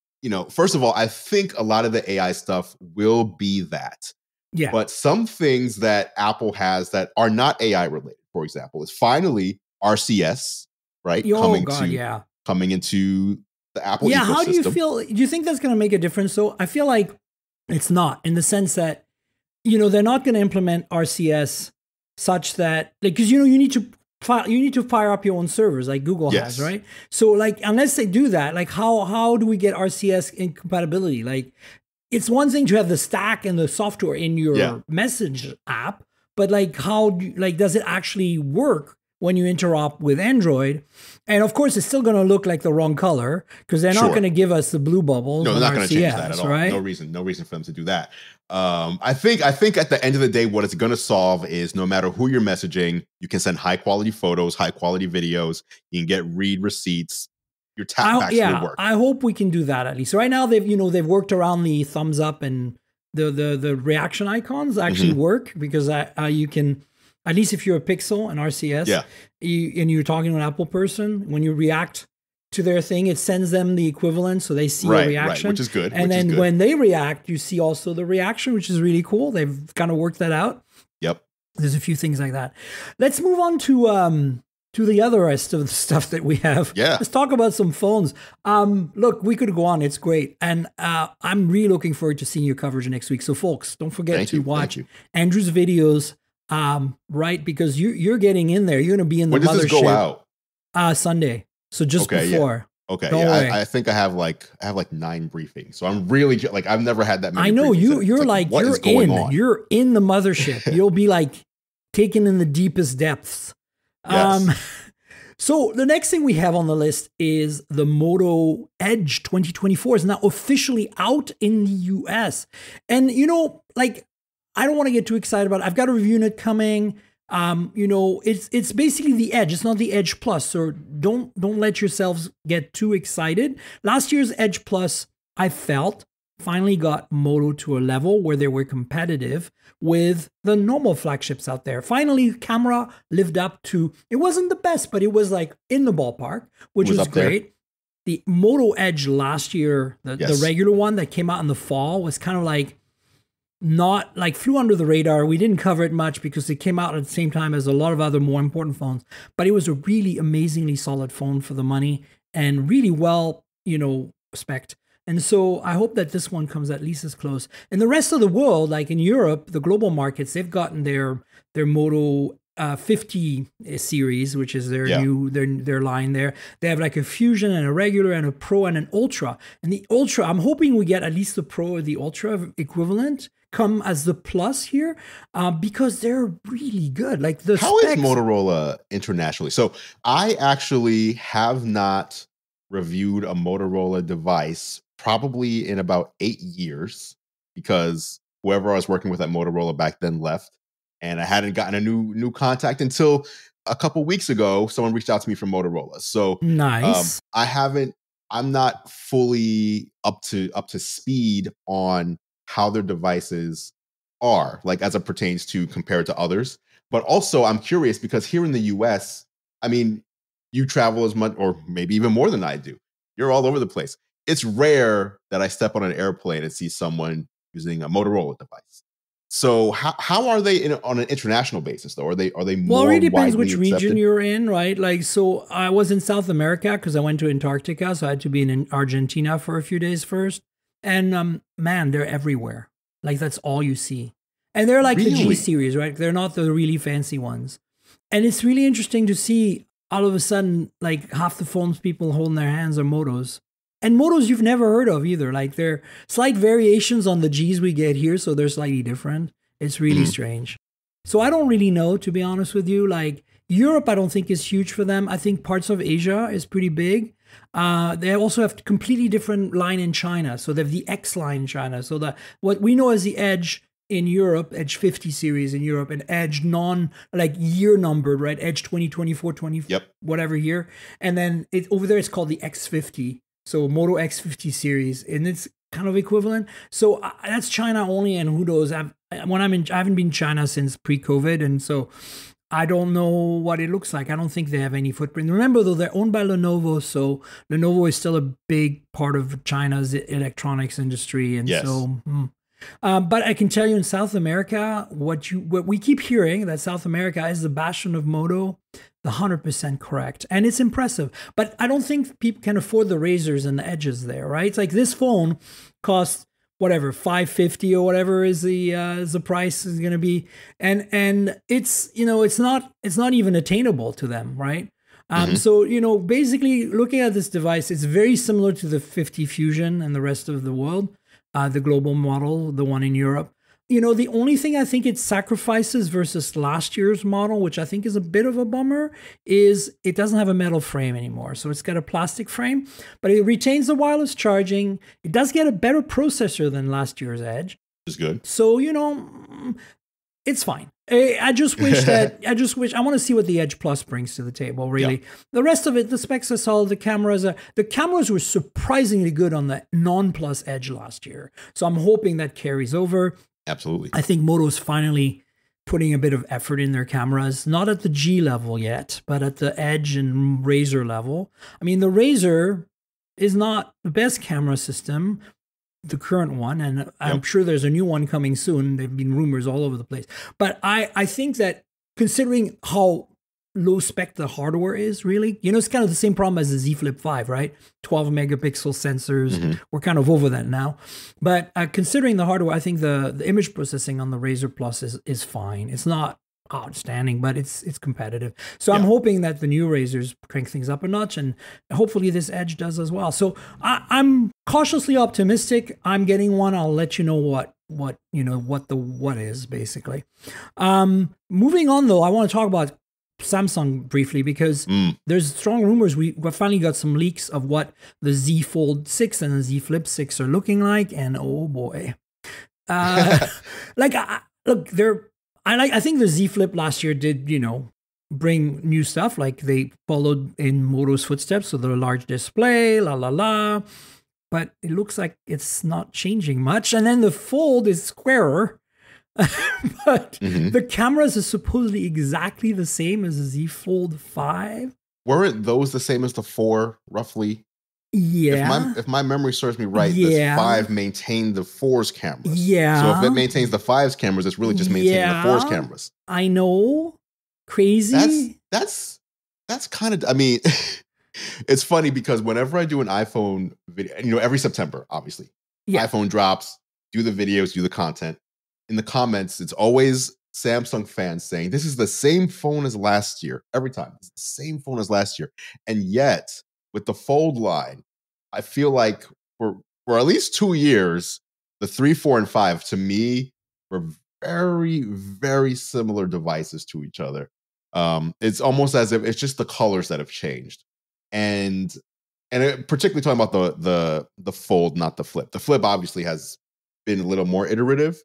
first of all, I think a lot of the AI stuff will be that. Yeah. But some things that Apple has that are not AI related, for example, is finally RCS, right? Coming into the Apple ecosystem. How do you feel? Do you think that's going to make a difference? So I feel like it's not, in the sense that, they're not going to implement RCS such that, because, you need to fire up your own servers like Google has, right? So unless they do that, how do we get RCS incompatibility? It's one thing to have the stack and the software in your message app, but does it actually work when you interop with Android? And of course, it's still going to look like the wrong color because they're not going to give us the blue bubbles. No, they're not going to change that at all. Right? No reason for them to do that. I think at the end of the day, what it's going to solve is no matter who you're messaging, you can send high quality photos, high quality videos. You can get read receipts. Your tap backs will work. I hope we can do that at least. Right now, they've worked around the thumbs up and the reaction icons actually work because you can. At least if you're a Pixel and RCS, and you're talking to an Apple person, when you react to their thing, it sends them the equivalent, so they see a reaction, which is good. And then when they react, you see also the reaction, which is really cool. They've kind of worked that out. Yep. There's a few things like that. Let's move on to the other rest of the stuff that we have. Yeah. Let's talk about some phones. Look, we could go on. It's great. And I'm really looking forward to seeing your coverage next week. So folks, don't forget to watch Andrew's videos. Right, because you're getting in there. You're going to be in the mothership. When does this go out? Sunday. So just before. Yeah. Okay. Yeah. I think I have like 9 briefings. So I'm really I've never had that many. I know briefings. you're you're in the mothership. You'll be taken in the deepest depths. Yes. So the next thing we have on the list is the Moto Edge 2024 is now officially out in the US. And I don't want to get too excited about it. I've got a review unit coming. It's basically the Edge. It's not the Edge Plus. So don't let yourselves get too excited. Last year's Edge Plus, I felt, finally got Moto to a level where they were competitive with the normal flagships out there. Finally, camera lived up to, it wasn't the best, but it was in the ballpark, which was great. The Moto Edge last year, the regular one that came out in the fall, was kind of not flew under the radar. We didn't cover it much because it came out at the same time as a lot of other more important phones, but it was a really amazingly solid phone for the money and really well, spec'd. And so I hope that this one comes at least as close. In the rest of the world, like in Europe, the global markets, they've gotten their Moto 50 series, which is their new their line there. They have a Fusion and a regular and a Pro and an Ultra. And the Ultra, I'm hoping we get at least the Pro or the Ultra equivalent come as the Plus here, because they're really good. How is Motorola internationally? So I actually have not reviewed a Motorola device probably in about 8 years because whoever I was working with at Motorola back then left. And I hadn't gotten a new contact until a couple weeks ago. Someone reached out to me from Motorola. So nice. I'm not fully up to speed on how their devices are, as it pertains to compared to others. But also I'm curious because here in the US, I mean, you travel as much or maybe even more than I do. You're all over the place. It's rare that I step on an airplane and see someone using a Motorola device. So how are they on an international basis though? Are they more? Well, it really depends which accepted? region you're in, right? So I was in South America because I went to Antarctica, so I had to be in Argentina for a few days first. And man, they're everywhere. That's all you see. And they're the G series, right? They're not the really fancy ones. And it's really interesting to see all of a sudden, half the phones people hold in their hands are Motos. And Motos you've never heard of either. They're slight variations on the Gs we get here, so they're slightly different. It's really strange. So I don't really know, to be honest with you. Europe, I don't think is huge for them. I think parts of Asia is pretty big. They also have completely different line in China. So they have the X line in China. So what we know as the Edge in Europe, Edge 50 series in Europe, and Edge year numbered, right? Edge 2024, 20, whatever year. And then over there it's called the X50. So Moto X50 series. And it's kind of equivalent. So that's China only, and who knows? I haven't been in China since pre-COVID, and so I don't know what it looks like. I don't think they have any footprint. Remember, though, they're owned by Lenovo, so Lenovo is still a big part of China's electronics industry, and so. But I can tell you, in South America, what we keep hearing, that South America is the bastion of Moto. 100% correct, and it's impressive. But I don't think people can afford the razors and the edges there, right? It's like this phone costs whatever $550 or whatever is the price is going to be, and it's it's not even attainable to them, right? So basically, looking at this device, it's very similar to the 50 Fusion and the rest of the world, the global model, the one in Europe. The only thing I think it sacrifices versus last year's model, which I think is a bit of a bummer, is it doesn't have a metal frame anymore. So it's got a plastic frame, but it retains the wireless charging. It does get a better processor than last year's Edge. It's good. So, it's fine. I just wish I want to see what the Edge Plus brings to the table, really. Yeah. The rest of it, the specs are solid. The cameras were surprisingly good on the non-Plus Edge last year. So I'm hoping that carries over. Absolutely. I think Moto's finally putting a bit of effort in their cameras, not at the G level yet, but at the Edge and Razr level. I mean, the Razr is not the best camera system, the current one, and I'm sure there's a new one coming soon. There've been rumors all over the place. But I think that considering how low spec the hardware is, really, it's kind of the same problem as the Z Flip 5, right? 12 megapixel sensors. We're kind of over that now. But considering the hardware, I think the image processing on the Razr Plus is fine. It's not outstanding, but it's competitive. So I'm hoping that the new Razrs crank things up a notch, and hopefully this Edge does as well. So I'm cautiously optimistic. I'm getting one. I'll let you know what is basically. Moving on though, I want to talk about Samsung briefly, because there's strong rumors. We finally got some leaks of what the Z Fold 6 and the Z Flip 6 are looking like, and oh boy, I think the Z Flip last year did bring new stuff, like they followed in Moto's footsteps with a large display, but it looks like it's not changing much. And then the Fold is squarer. But the cameras are supposedly exactly the same as the Z Fold 5. Weren't those the same as the 4, roughly? Yeah. If my memory serves me right, the 5 maintained the 4's cameras. Yeah. So if it maintains the 5's cameras, it's really just maintaining the 4's cameras. I know. Crazy. That's kind of, I mean, it's funny because whenever I do an iPhone video, every September, obviously, iPhone drops, do the videos, do the content. In the comments, it's always Samsung fans saying, this is the same phone as last year. Every time. It's the same phone as last year. And yet, with the Fold line, I feel like for at least 2 years, the 3, 4, and 5, to me, were very, very similar devices to each other. It's almost as if it's just the colors that have changed. And particularly talking about the Fold, not the Flip. The Flip obviously has been a little more iterative.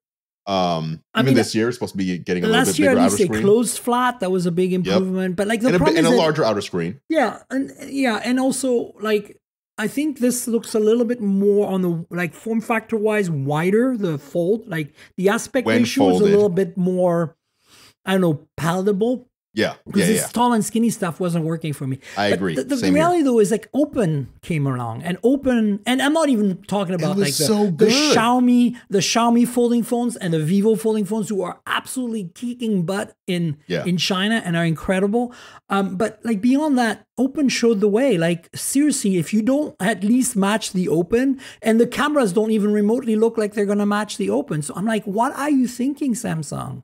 This year it's supposed to be getting a little bit bigger outer screen. Last year, at least, closed flat. That was a big improvement. But like the problem is a larger outer screen. Yeah, and also like I think this looks a little bit more on the form factor wise wider. The Fold, like the aspect ratio is a little bit more, I don't know, palatable. Yeah, because this tall and skinny stuff wasn't working for me. I agree. The reality though is like Open came along, and I'm not even talking about like the Xiaomi folding phones and the Vivo folding phones, who are absolutely kicking butt in China and are incredible. But like beyond that, Open showed the way. Like seriously, if you don't at least match the Open, and the cameras don't even remotely look like they're going to match the Open, so I'm like, what are you thinking, Samsung?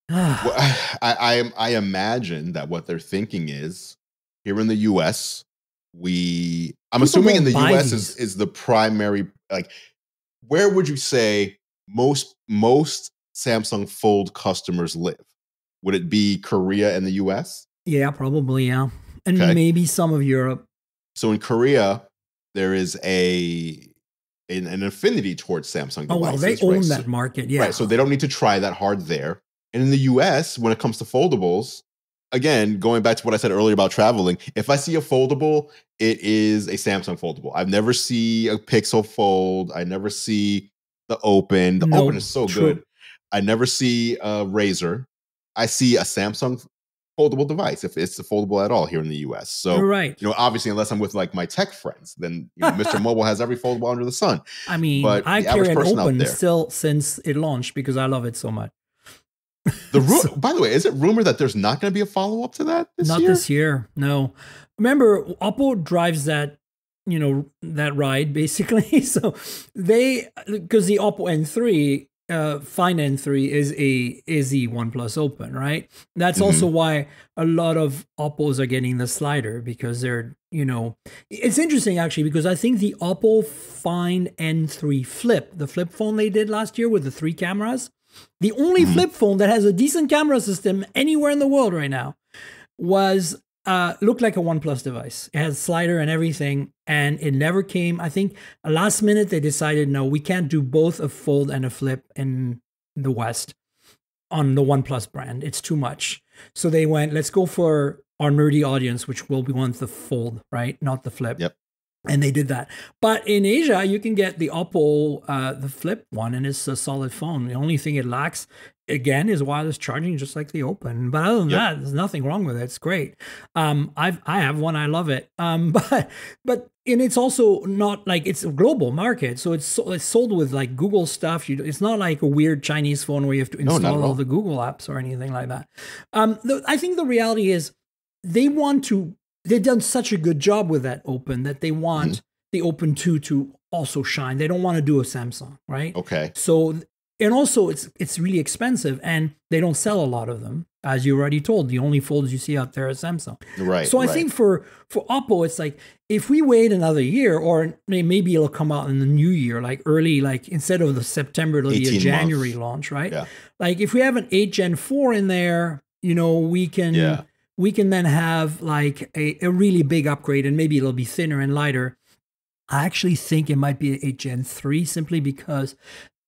Well, I imagine that what they're thinking is here in the US, I'm assuming in the US is the primary, like, where would you say most Samsung Fold customers live? Would it be Korea and the US? Yeah, probably, yeah. And maybe some of Europe. So in Korea, there is an affinity towards Samsung devices. Oh, well, they own that market, yeah. Right, so they don't need to try that hard there. And in the US, when it comes to foldables, again, going back to what I said earlier about traveling, if I see a foldable, it is a Samsung foldable. I never see a Pixel Fold. I never see the Open. The Open is so good. I never see a Razer. I see a Samsung foldable device, if it's foldable at all here in the US. So, obviously, unless I'm with like my tech friends, then Mr. Mobile has every foldable under the sun. I mean, but I carry an Open still since it launched because I love it so much. By the way, is it rumored that there's not going to be a follow-up to that this year? Not this year, no. Remember, Oppo drives that, that ride basically. So because the Oppo N3, Find N3 is the OnePlus Open, right? That's also why a lot of Oppos are getting the slider, because they're, it's interesting actually, because I think the Oppo Find N3 Flip, the flip phone they did last year with the 3 cameras, the only flip phone that has a decent camera system anywhere in the world right now, was looked like a OnePlus device. It has slider and everything, and it never came. I think last minute they decided, no, we can't do both a fold and a flip in the West on the OnePlus brand. It's too much. So they went, let's go for our nerdy audience, which will want the fold, right? Not the flip. Yep. And they did that. But in Asia, you can get the Oppo, the flip one, and it's a solid phone. The only thing it lacks, again, is wireless charging, just like the Open. But other than that, there's nothing wrong with it. It's great. I have one. I love it. But it's also not like, it's a global market. So it's sold with like Google stuff. It's not like a weird Chinese phone where you have to install all the Google apps or anything like that. I think the reality is they've done such a good job with that Open that they want the Open 2 to also shine. They don't want to do a Samsung, right? Okay. So, and also it's really expensive, and they don't sell a lot of them. As you already told, the only folds you see out there are Samsung. Right. So I think for Oppo, it's like, if we wait another year, or maybe it'll come out in the new year, like early, like instead of the September, it'll be a January launch, right? Yeah. Like if we have an 8 Gen 4 in there, we can... We can then have like a really big upgrade, and maybe it'll be thinner and lighter. I actually think it might be an 8 Gen 3, simply because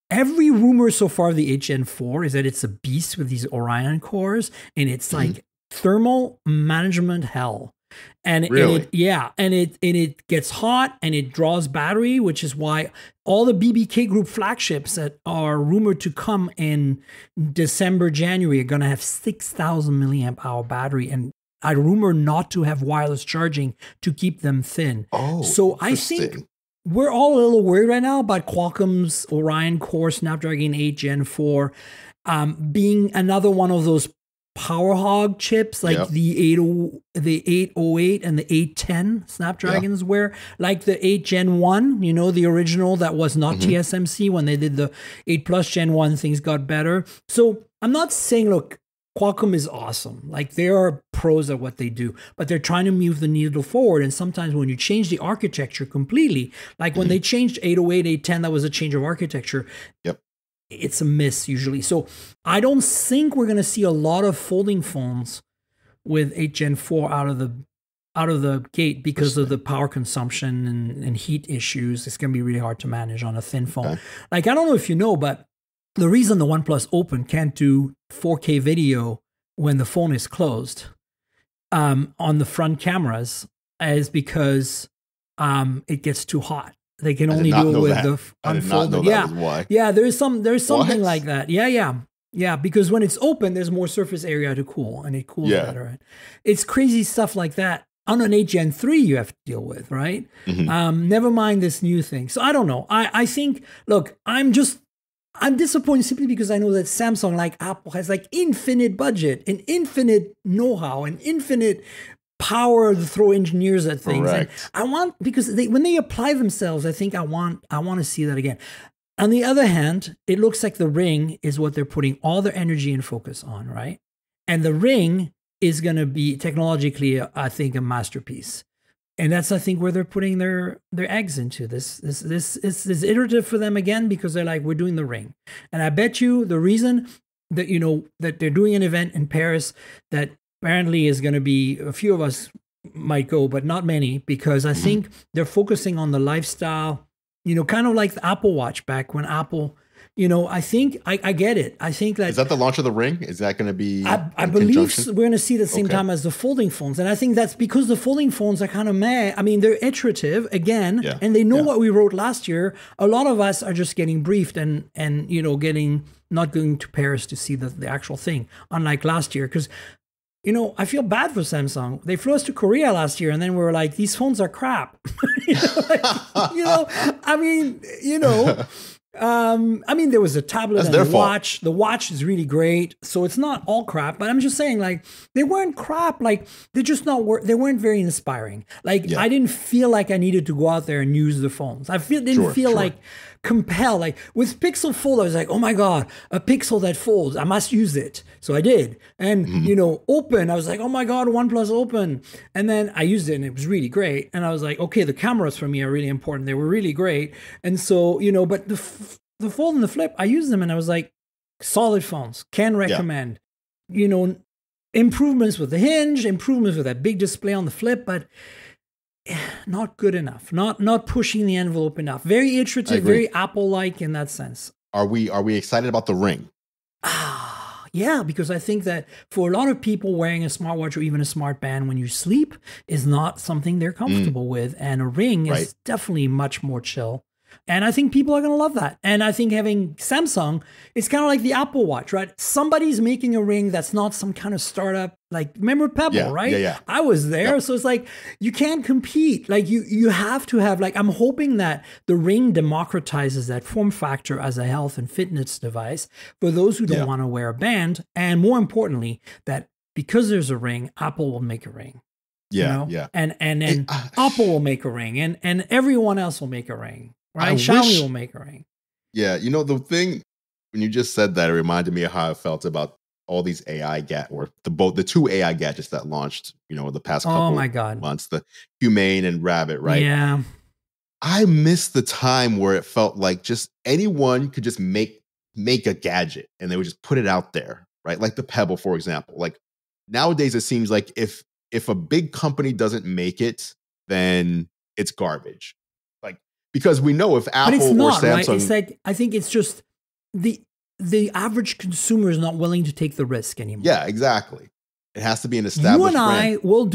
every rumor so far of the 8 Gen 4 is that it's a beast with these Orion cores, and it's like thermal management hell. And it gets hot, and it draws battery, which is why all the BBK Group flagships that are rumored to come in December, January are going to have 6,000 milliamp hour battery, and I rumor not to have wireless charging to keep them thin. Oh, so I think we're all a little worried right now about Qualcomm's Orion Core Snapdragon 8 Gen 4 being another one of those power hog chips, like the 808 and the 810 Snapdragons were, like the 8 Gen 1, the original that was not TSMC. When they did the 8 Plus Gen 1, things got better. So I'm not saying, look, Qualcomm is awesome. Like, they are pros at what they do, but they're trying to move the needle forward. And sometimes when you change the architecture completely, like when they changed 808, 810, that was a change of architecture. Yep. It's a miss usually. So I don't think we're going to see a lot of folding phones with 8 Gen 4 out of the gate because of the power consumption and heat issues. It's going to be really hard to manage on a thin phone. Okay. Like, I don't know if you know, but the reason the OnePlus Open can't do 4K video when the phone is closed on the front cameras is because it gets too hot. They can only do it with the unfolded. Yeah, there's something like that. Yeah. Because when it's open, there's more surface area to cool, and it cools better. It's crazy stuff like that. On an 8 Gen 3, you have to deal with, right? Never mind this new thing. So I don't know. I think, look, I'm disappointed simply because I know that Samsung, like Apple, has like infinite budget and infinite know-how and infinite power to throw engineers at things. Correct. And I want, because when they apply themselves, I think I want to see that again. On the other hand, it looks like the Ring is what they're putting all their energy and focus on, right? And the Ring is going to be technologically, I think, a masterpiece. And that's, I think, where they're putting their eggs into. This is iterative for them again, because they're like, we're doing the Ring. And I bet you the reason that, that they're doing an event in Paris that apparently is going to be, a few of us might go, but not many, because I think they're focusing on the lifestyle, kind of like the Apple Watch back when Apple, I think I get it. I think that is that the launch of the Ring? Is that going to be? I believe we're going to see the same time as the folding phones, and I think that's because the folding phones are kind of meh. I mean, they're iterative again, and they know what we wrote last year. A lot of us are just getting briefed and not going to Paris to see the actual thing, unlike last year, because. I feel bad for Samsung. They flew us to Korea last year, and then we were like, "These phones are crap." I mean, there was a tablet and a watch. The watch is really great, so it's not all crap. But I'm just saying, like, they weren't crap. Like, they're just not. They weren't very inspiring. Like, I didn't feel like I needed to go out there and use the phones. I didn't feel like compelled. Like with Pixel Fold, I was like, oh my god, a Pixel that folds. I must use it. So I did. And Open, I was like, oh my god, OnePlus Open. And then I used it, and it was really great. And I was like, okay, the cameras for me are really important. They were really great. And so but the Fold and the Flip, I used them, and I was like, solid phones. Can recommend. Improvements with the hinge, improvements with that big display on the Flip, but not good enough. Not pushing the envelope enough. Very iterative, very Apple-like in that sense. Are we excited about the Ring? Yeah, because I think that for a lot of people, wearing a smartwatch or even a smart band when you sleep is not something they're comfortable with, and a Ring is definitely much more chill. And I think people are going to love that. And I think having Samsung, it's kind of like the Apple Watch, right? Somebody's making a Ring that's not some kind of startup, like, remember Pebble, right? Yeah. I was there. So it's like, you can't compete. Like, you have to have, like, I'm hoping that the Ring democratizes that form factor as a health and fitness device for those who don't want to wear a band. And more importantly, that because there's a Ring, Apple will make a Ring. And then Apple will make a Ring, and everyone else will make a Ring. Right, Xiaomi will make a Ring. Yeah, the thing when you just said that, it reminded me of how I felt about all these AI the two AI gadgets that launched, the past couple months, the Humane and Rabbit, right? Yeah, I miss the time where it felt like just anyone could just make a gadget and they would just put it out there, right? Like the Pebble, for example. Like nowadays, it seems like if a big company doesn't make it, then it's garbage. Because we know if Apple or Samsung, right? It's like, I think it's just the average consumer is not willing to take the risk anymore. Yeah, exactly. It has to be an established You and brand. I will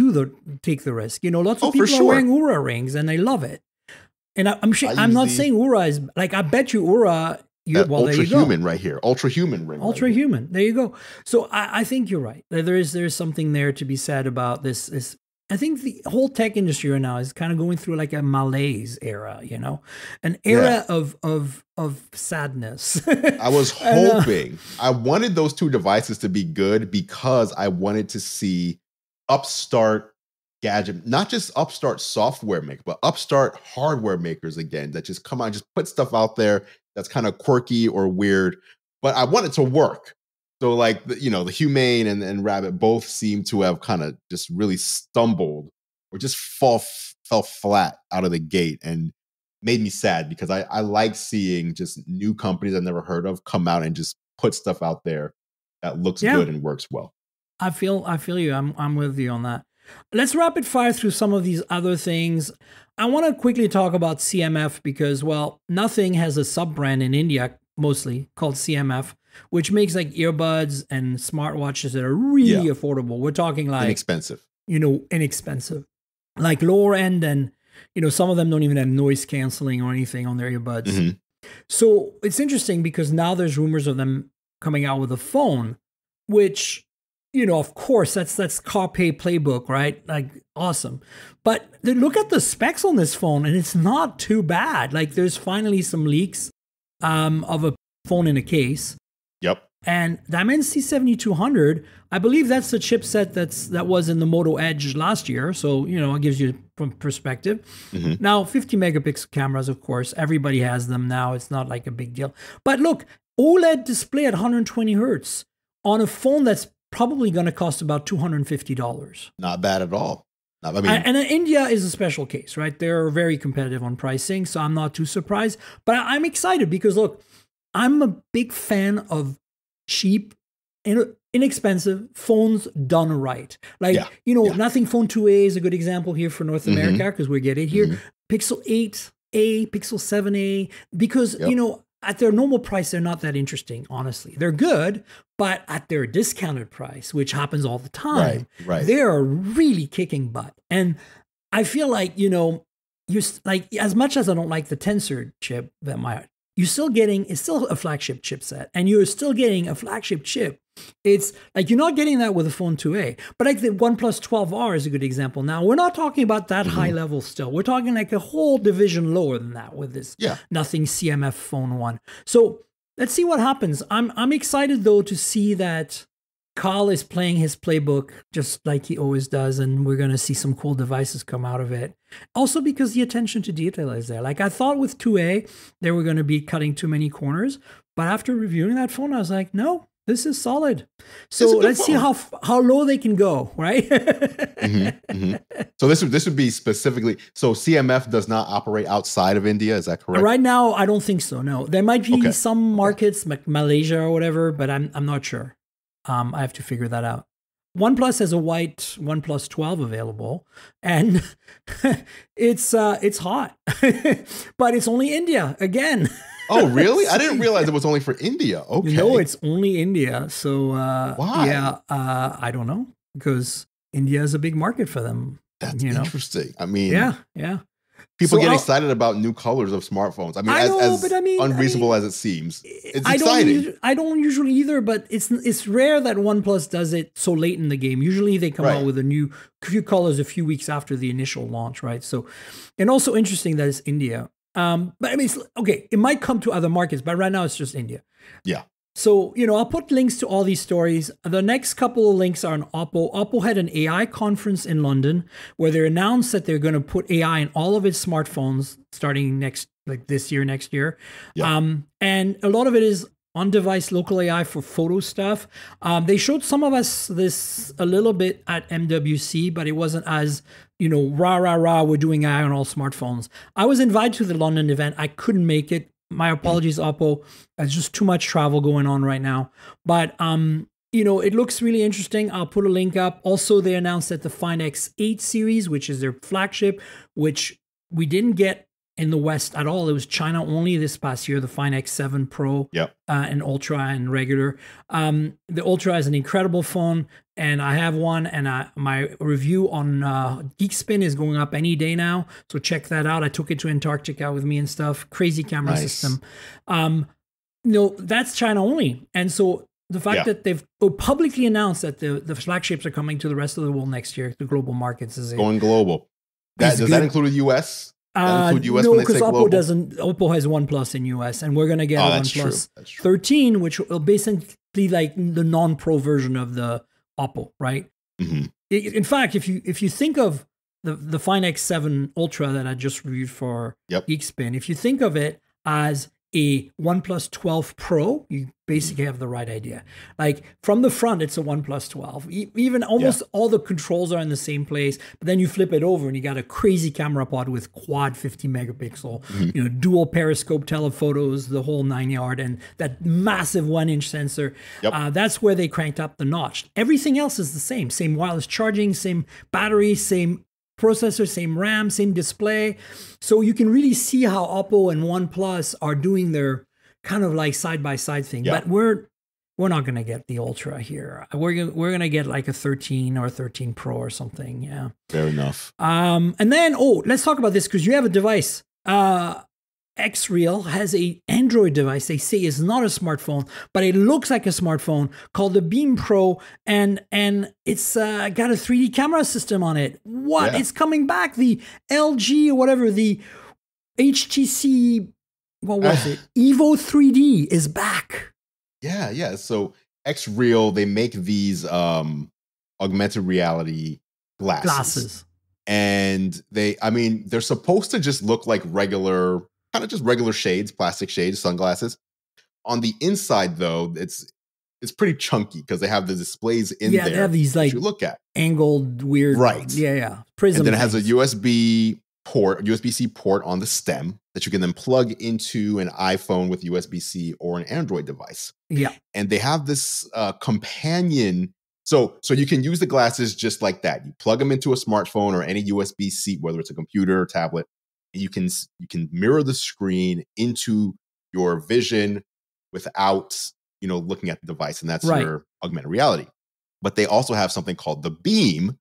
take the risk. Lots of people are wearing Oura rings and they love it. And I'm not saying Oura is like, I bet you Oura. Ultra Human right here. Ultra Human ring. Ultra Human. There you go. So I think you're right. There's something there to be said about this. I think the whole tech industry right now is kind of going through like a malaise era, an era of sadness. I was hoping, I wanted those two devices to be good because I wanted to see upstart gadget, not just upstart software makers, but upstart hardware makers again, that just come on, just put stuff out there that's kind of quirky or weird, but I want it to work. So like, the Humane and Rabbit both seem to have kind of just really stumbled or just fell flat out of the gate, and made me sad because I like seeing just new companies I've never heard of come out and just put stuff out there that looks good and works well. I feel you. I'm with you on that. Let's rapid fire through some of these other things. I want to quickly talk about CMF because, well, Nothing has a sub-brand in India mostly called CMF, which makes like earbuds and smartwatches that are really affordable. We're talking like inexpensive, like lower end, and some of them don't even have noise canceling or anything on their earbuds. Mm-hmm. So it's interesting because now there's rumors of them coming out with a phone, which, of course, that's Carpe playbook, right? Like, awesome. But look at the specs on this phone, and it's not too bad. Like, there's finally some leaks of a phone in a case. Yep. And Dimensity 7200, I believe that's the chipset that was in the Moto Edge last year. So, it gives you perspective. Mm-hmm. Now, 50 megapixel cameras, of course, everybody has them now. It's not like a big deal. But look, OLED display at 120 hertz on a phone that's probably going to cost about $250. Not bad at all. And India is a special case, right? They're very competitive on pricing, so I'm not too surprised. But I'm excited because, look, I'm a big fan of cheap, inexpensive phones done right. Like, Nothing Phone 2A is a good example here for North America because we get it here. Mm-hmm. Pixel 8A, Pixel 7A, because, at their normal price, they're not that interesting, honestly. They're good, but at their discounted price, which happens all the time, they're really kicking butt. And I feel like, you're like, as much as I don't like the Tensor chip you're still getting, it's still a flagship chipset, and you're still getting a flagship chip. It's like you're not getting that with the Phone 2a, but like the OnePlus 12R is a good example. Now, we're not talking about that high level still. We're talking like a whole division lower than that with this nothing CMF Phone 1. So let's see what happens. I'm excited though to see that Carl is playing his playbook just like he always does, and we're going to see some cool devices come out of it. Also because the attention to detail is there. Like I thought with 2A, they were going to be cutting too many corners, but after reviewing that phone, I was like, no, this is solid. So let's see how low they can go, right? So this would be specifically, so CMF does not operate outside of India, is that correct? Right now, I don't think so, no. There might be some markets, like Malaysia or whatever, but I'm not sure. I have to figure that out. OnePlus has a white OnePlus 12 available, and it's hot, but it's only India again. Oh, really? I didn't realize it was only for India. Okay. No, it's only India. So why? Yeah, I don't know, because India is a big market for them. That's interesting. I mean, yeah. People get excited about new colors of smartphones. I mean, unreasonable as it seems, it's exciting. I don't usually either, but it's rare that OnePlus does it so late in the game. Usually they come out with a few colors a few weeks after the initial launch, right? So, and also interesting that it's India. But I mean, it might come to other markets, but right now it's just India. Yeah. So, I'll put links to all these stories. The next couple of links are on Oppo. Oppo had an AI conference in London where they announced that they're going to put AI in all of its smartphones starting next year. Yeah. And a lot of it is on-device local AI for photo stuff. They showed some of us this a little bit at MWC, but it wasn't as, we're doing AI on all smartphones. I was invited to the London event. I couldn't make it. My apologies, Oppo. There's just too much travel going on right now. But, it looks really interesting. I'll put a link up. Also, they announced that the Find X8 series, which is their flagship, which we didn't get in the West at all. It was China only this past year, the Find X7 Pro and Ultra and regular. The Ultra is an incredible phone, and I have one, and my review on Geekspin is going up any day now, so check that out. I took it to Antarctica with me and stuff. Crazy camera system. That's China only, and so the fact that they've publicly announced that the flagships are coming to the rest of the world next year, the global markets, is going global. Does that include the US? No, because Oppo doesn't. Oppo has OnePlus in US, and we're gonna get a OnePlus 13, which will basically like the non-pro version of the Oppo, right? Mm-hmm. In fact, if you think of the Find X7 Ultra that I just reviewed for Geekspin, if you think of it as a OnePlus 12 Pro, you basically have the right idea. Like from the front, it's a OnePlus 12. Even almost all the controls are in the same place, but then you flip it over and you got a crazy camera pod with quad 50 megapixel, dual periscope telephotos, the whole 9-yard, and that massive 1-inch sensor. That's where they cranked up the notch. Everything else is the same. Same wireless charging, same battery, same processor, same RAM, same display. So you can really see how Oppo and OnePlus are doing their kind of like side-by-side thing. But we're not going to get the Ultra here. We're going to get like a 13 or 13 Pro or something. Yeah. Fair enough. And then, let's talk about this because you have a device. Xreal has a Android device they say is not a smartphone, but it looks like a smartphone called the Beam Pro, and it's got a 3D camera system on it. It's coming back. The LG or whatever, the HTC, what was it? Evo 3D is back. Yeah. So Xreal, they make these augmented reality glasses. And they're supposed to just look like regular shades, plastic shades, sunglasses. On the inside, though, it's pretty chunky because they have the displays in there. They have these like you look at angled, weird, prism. And then it has a USB-C port on the stem that you can then plug into an iPhone with USB-C or an Android device. Yeah, and they have this companion. So you can use the glasses just like that. You plug them into a smartphone or any USB-C, whether it's a computer or tablet. You can mirror the screen into your vision without, looking at the device. And that's your augmented reality. But they also have something called the Beam,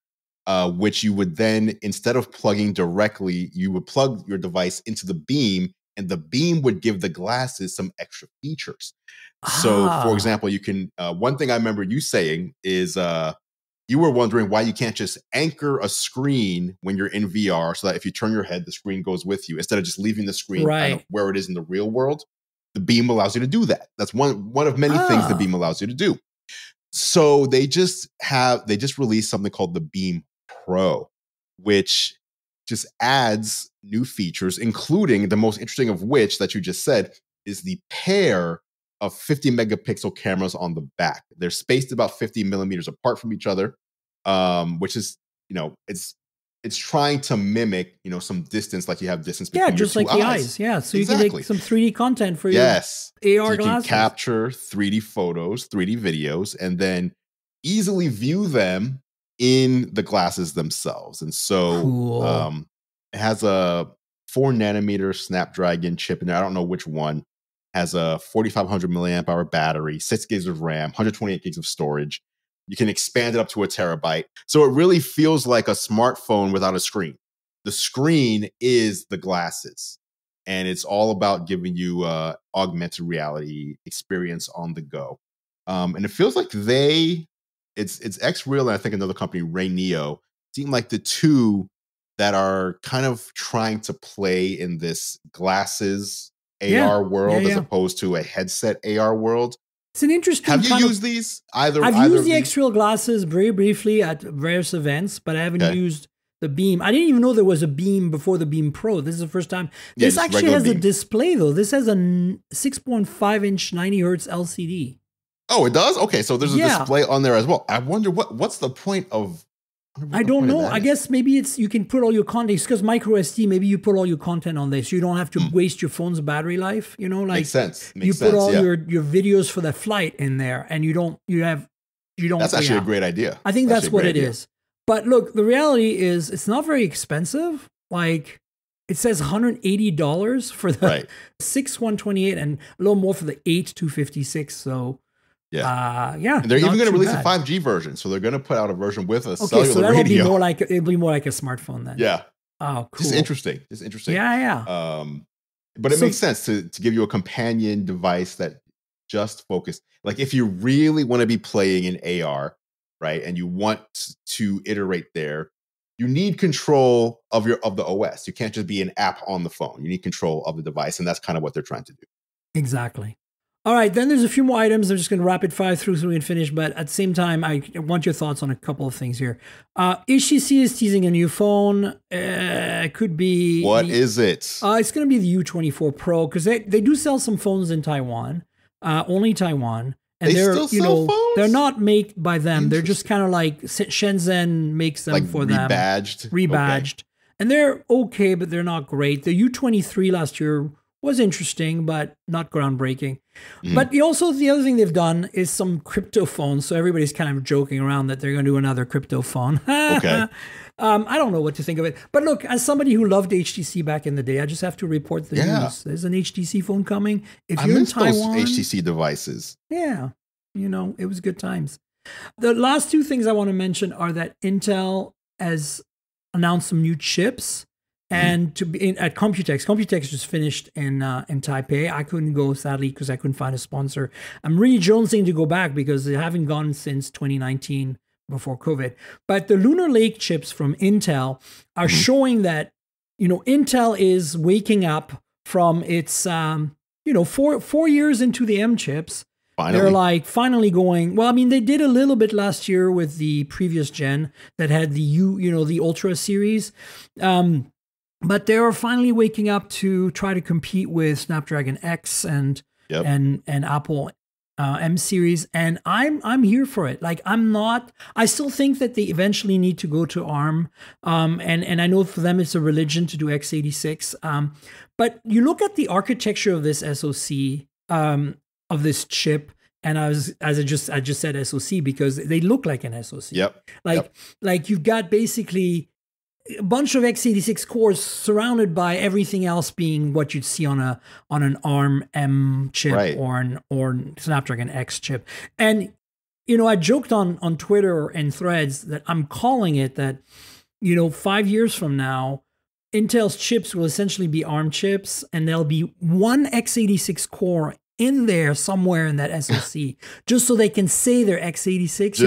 which you would then, instead of plugging directly, you would plug your device into the Beam, and the Beam would give the glasses some extra features. So, for example, you can, one thing I remember you saying is you were wondering why you can't just anchor a screen when you're in VR so that if you turn your head, the screen goes with you instead of just leaving the screen kind of where it is in the real world. The Beam allows you to do that. That's one of many things the Beam allows you to do. So they just released something called the Beam Pro, which just adds new features, including the most interesting of which that you just said is the pair of 50 megapixel cameras on the back. They're spaced about 50 millimeters apart from each other, which is, it's trying to mimic, some distance, like you have distance between your just two like eyes. the eyes. Yeah, so you can make some 3D content for your AR you glasses. Can capture 3D photos, 3D videos, and then easily view them in the glasses themselves. And so it has a 4 nanometer Snapdragon chip in there. I don't know which one. Has a 4,500 milliamp hour battery, 6 gigs of RAM, 128 gigs of storage. You can expand it up to a terabyte. So it really feels like a smartphone without a screen. The screen is the glasses. And it's all about giving you augmented reality experience on the go. And it feels like it's Xreal and I think another company, Rayneo, seem like the two that are kind of trying to play in this glasses AR world as opposed to a headset AR world. It's an interesting. Have you used these? I've used the Xreal glasses very briefly at various events, but I haven't used the Beam. I didn't even know there was a Beam before the Beam Pro. This is the first time. This actually has a display though. This has a 6.5 inch 90 hertz LCD. Oh, it does? Okay, so there's a display on there as well. I wonder what's the point of. I don't know. I guess maybe it's you can put all your content because micro SD. Maybe you put all your content on there, so you don't have to waste your phone's battery life. Like makes sense. You put all your videos for the flight in there, and you don't. That's actually a great idea. I think that's what it is. But look, the reality is it's not very expensive. Like it says $180 for the 6 128 and a little more for the 8 256. So. And they're even going to release a 5G version, so they're going to put out a version with a cellular so that'll radio. It'll be more like a smartphone then. Yeah. Oh, cool. Just interesting. Yeah. But it makes sense to give you a companion device that just focus. Like if you really want to be playing in AR, right, and you want to iterate there, you need control of the OS. You can't just be an app on the phone. You need control of the device, and that's kind of what they're trying to do. Exactly. All right, then there's a few more items. I'm just going to rapid fire through so we can finish. But at the same time, I want your thoughts on a couple of things here. HTC is teasing a new phone. It could be... What is it? It's going to be the U24 Pro because they do sell some phones in Taiwan, only Taiwan. And they're still phones? They're not made by them. They're just kind of like Shenzhen makes them for them. Rebadged. Okay. And they're okay, but they're not great. The U23 last year was interesting, but not groundbreaking. But also the other thing they've done is some crypto phones. So everybody's kind of joking around that they're going to do another crypto phone. Okay. I don't know what to think of it. But look, as somebody who loved HTC back in the day, I just have to report the news. There's an HTC phone coming. If you're in Taiwan, those HTC devices. Yeah. It was good times. The last two things I want to mention are that Intel has announced some new chips. And at Computex just finished in Taipei. I couldn't go, sadly, because I couldn't find a sponsor. I'm really jonesing to go back because they haven't gone since 2019 before COVID. But the Lunar Lake chips from Intel are showing that, Intel is waking up from its, 4 years into the M chips. Finally. They're like finally going, well, I mean, they did a little bit last year with the previous gen that had the Ultra series. But they're finally waking up to try to compete with Snapdragon X and Apple M series, and I'm here for it. Like I still think that they eventually need to go to ARM, and I know for them it's a religion to do x86. But you look at the architecture of this SoC, of this chip, and I just said SoC because they look like an SoC. Like you've got basically a bunch of x86 cores surrounded by everything else being what you'd see on an ARM M chip Right. or Snapdragon X chip. And I joked on Twitter and Threads that I'm calling it that 5 years from now, Intel's chips will essentially be ARM chips, and there'll be one x86 core in there somewhere in that SoC, just so they can say they're x86,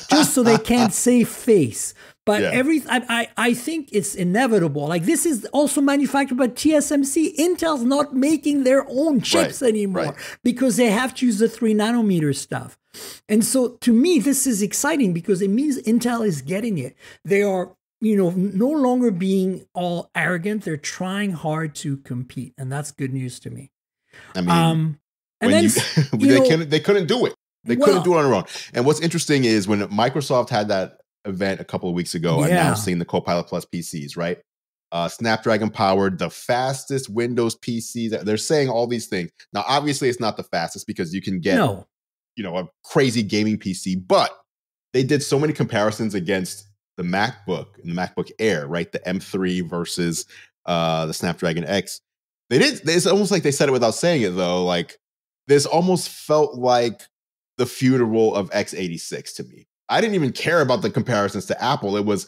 just so they can't say face. But I think it's inevitable. Like, this is also manufactured by TSMC. Intel's not making their own chips anymore because they have to use the 3 nanometer stuff. And so to me, this is exciting because it means Intel is getting it. They are, no longer being all arrogant. They're trying hard to compete. And that's good news to me. I mean, they couldn't do it. They couldn't do it on their own. And what's interesting is when Microsoft had that event a couple of weeks ago announcing the Copilot Plus PCs, right? Snapdragon powered, the fastest Windows PCs. They're saying all these things. Now, obviously, it's not the fastest because you can get, a crazy gaming PC, but they did so many comparisons against the MacBook and the MacBook Air, right? The M3 versus the Snapdragon X. It's almost like they said it without saying it, though. Like, this almost felt like the funeral of x86 to me. I didn't even care about the comparisons to Apple. It was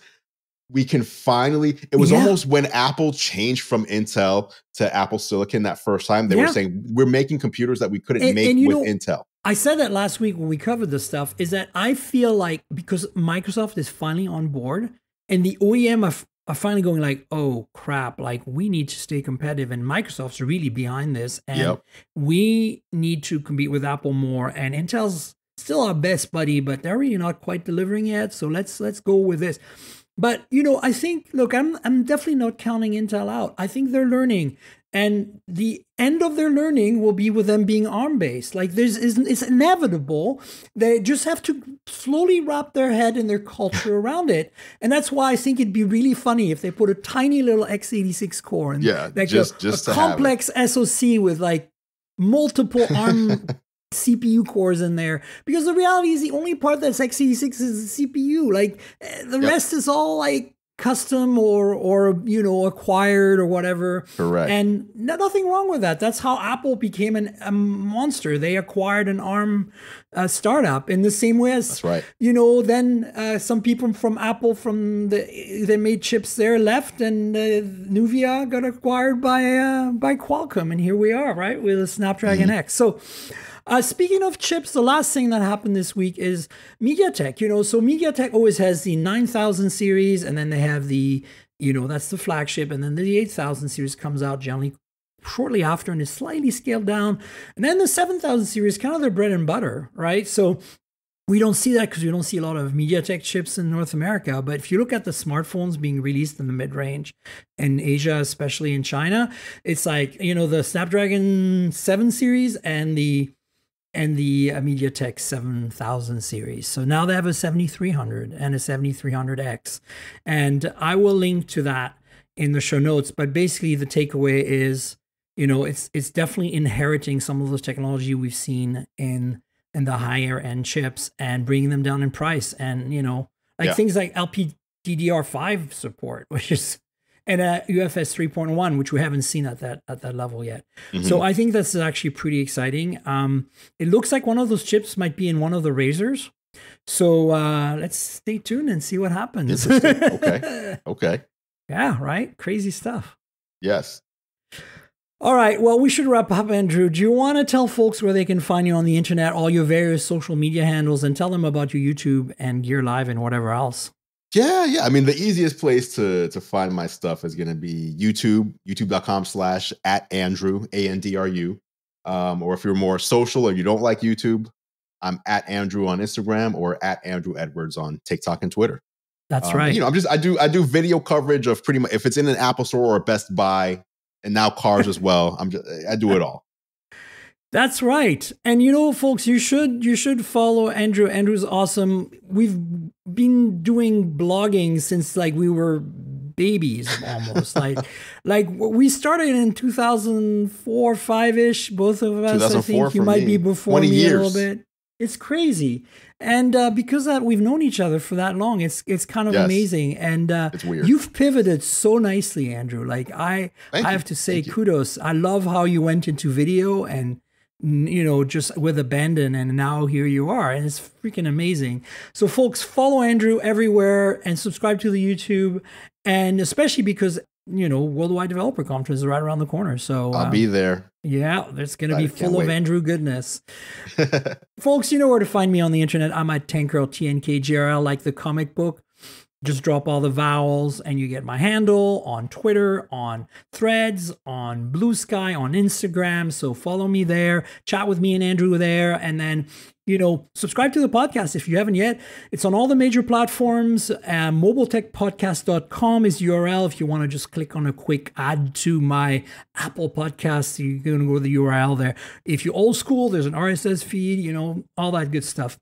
almost when Apple changed from Intel to Apple Silicon that first time. They were saying, we're making computers that we couldn't make with Intel. I said that last week when we covered this stuff, is that I feel like because Microsoft is finally on board and the OEM are finally going like, oh crap, like we need to stay competitive and Microsoft's really behind this and we need to compete with Apple more, and Intel's still our best buddy, but they're really not quite delivering yet. So let's go with this. But I think, look, I'm definitely not counting Intel out. I think they're learning, and the end of their learning will be with them being ARM based. Like it's inevitable. They just have to slowly wrap their head and their culture around it, and that's why I think it'd be really funny if they put a tiny little x86 core and like just a complex SoC with like multiple ARM CPU cores in there, because the reality is the only part that's x86 is the CPU. Like the rest is all like custom or acquired or whatever. Correct. And nothing wrong with that. That's how Apple became a monster. They acquired an ARM startup in the same way as then some people from Apple they made chips there left, and Nuvia got acquired by Qualcomm, and here we are, right, with a Snapdragon X. So speaking of chips, the last thing that happened this week is MediaTek. So MediaTek always has the 9000 series, and then they have the, that's the flagship, and then the 8000 series comes out generally shortly after and is slightly scaled down. And then the 7000 series, kind of their bread and butter, right? So we don't see that because we don't see a lot of MediaTek chips in North America. But if you look at the smartphones being released in the mid-range in Asia, especially in China, it's like, the Snapdragon 7 series and the MediaTek 7000 series. So now they have a 7300 and a 7300X. And I will link to that in the show notes. But basically the takeaway is, it's definitely inheriting some of the technology we've seen in the higher end chips and bringing them down in price. And, things like LPDDR5 support, which is, and UFS 3.1, which we haven't seen at that level yet. So I think that's actually pretty exciting. It looks like one of those chips might be in one of the Razors. So let's stay tuned and see what happens. Interesting. Okay. Yeah, right? Crazy stuff. Yes. All right. Well, we should wrap up, Andrew. Do you want to tell folks where they can find you on the internet, all your various social media handles, and tell them about your YouTube and Gear Live and whatever else? Yeah. I mean, the easiest place to find my stuff is going to be youtube.com/@Andrew, ANDRU. Or if you're more social or you don't like YouTube, I'm @Andrew on Instagram or @Andrew Edwards on TikTok and Twitter. That's right. I do video coverage of pretty much, if it's in an Apple store or a Best Buy, and now cars as well. I do it all. That's right. And folks, you should follow Andrew. Andrew's awesome. We've been doing blogging since like we were babies almost. like we started in 2004, 5-ish, both of us. I think you might be before me a little bit. It's crazy. And because that we've known each other for that long, it's kind of amazing. And it's weird. You've pivoted so nicely, Andrew. Like I have to say kudos. I love how you went into video and, just with abandon, and now here you are, and it's freaking amazing. So folks, follow Andrew everywhere and subscribe to the YouTube, and especially because Worldwide Developer Conference is right around the corner. So I'll be there. Yeah, it's going to be full of Andrew goodness. Folks, you know where to find me on the internet. I'm at Tankgirl, TNKGRL, like the comic book. Just drop all the vowels and you get my handle on Twitter, on Threads, on Blue Sky, on Instagram. So follow me there, chat with me and Andrew there, and then subscribe to the podcast if you haven't yet. It's on all the major platforms. mobiletechpodcast.com is the URL. If you want to just click on a quick add to my Apple podcast, you're going to go to the URL there. If you're old school, there's an RSS feed, all that good stuff.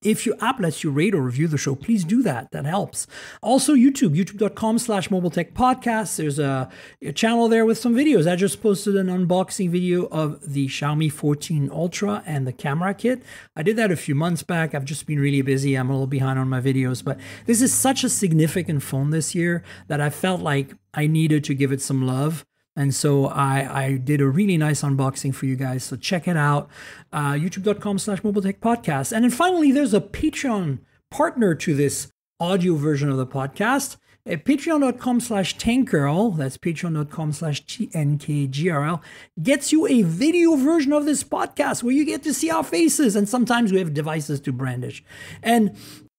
If your app lets you rate or review the show, please do that. That helps. Also, youtube.com/mobiletechpodcast. There's a channel there with some videos. I just posted an unboxing video of the Xiaomi 14 Ultra and the camera kit. I did that a few months back. I've just been really busy. I'm a little behind on my videos, but this is such a significant phone this year that I felt like I needed to give it some love. And so I did a really nice unboxing for you guys. So check it out. YouTube.com/mobiletechpodcast. And then finally, there's a Patreon partner to this audio version of the podcast. At patreon.com/tankgirl, that's patreon.com/TNKGRL, gets you a video version of this podcast where you get to see our faces. And sometimes we have devices to brandish. And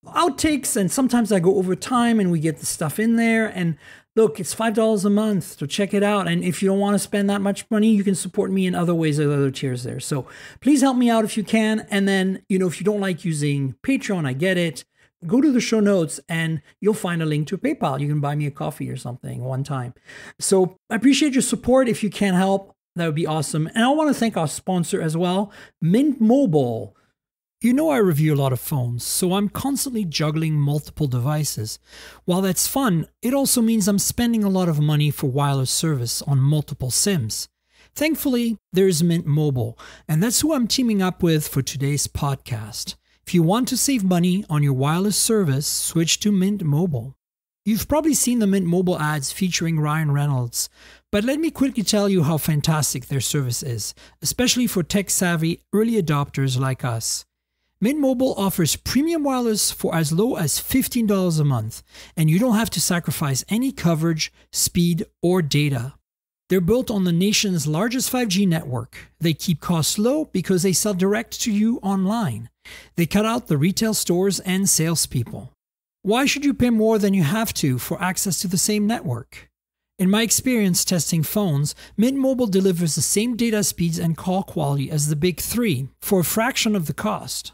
outtakes, and sometimes I go over time and we get the stuff in there. And look, it's $5 a month, so check it out. And if you don't want to spend that much money, you can support me in other ways. There's other tiers there. So please help me out if you can. And then, if you don't like using Patreon, I get it. Go to the show notes and you'll find a link to PayPal. You can buy me a coffee or something one time. So I appreciate your support. If you can help, that would be awesome. And I want to thank our sponsor as well, Mint Mobile. I review a lot of phones, so I'm constantly juggling multiple devices. While that's fun, it also means I'm spending a lot of money for wireless service on multiple SIMs. Thankfully, there's Mint Mobile, and that's who I'm teaming up with for today's podcast. If you want to save money on your wireless service, switch to Mint Mobile. You've probably seen the Mint Mobile ads featuring Ryan Reynolds, but let me quickly tell you how fantastic their service is, especially for tech-savvy early adopters like us. Mint Mobile offers premium wireless for as low as $15 a month, and you don't have to sacrifice any coverage, speed, or data. They're built on the nation's largest 5G network. They keep costs low because they sell direct to you online. They cut out the retail stores and salespeople. Why should you pay more than you have to for access to the same network? In my experience testing phones, Mint Mobile delivers the same data speeds and call quality as the big three for a fraction of the cost.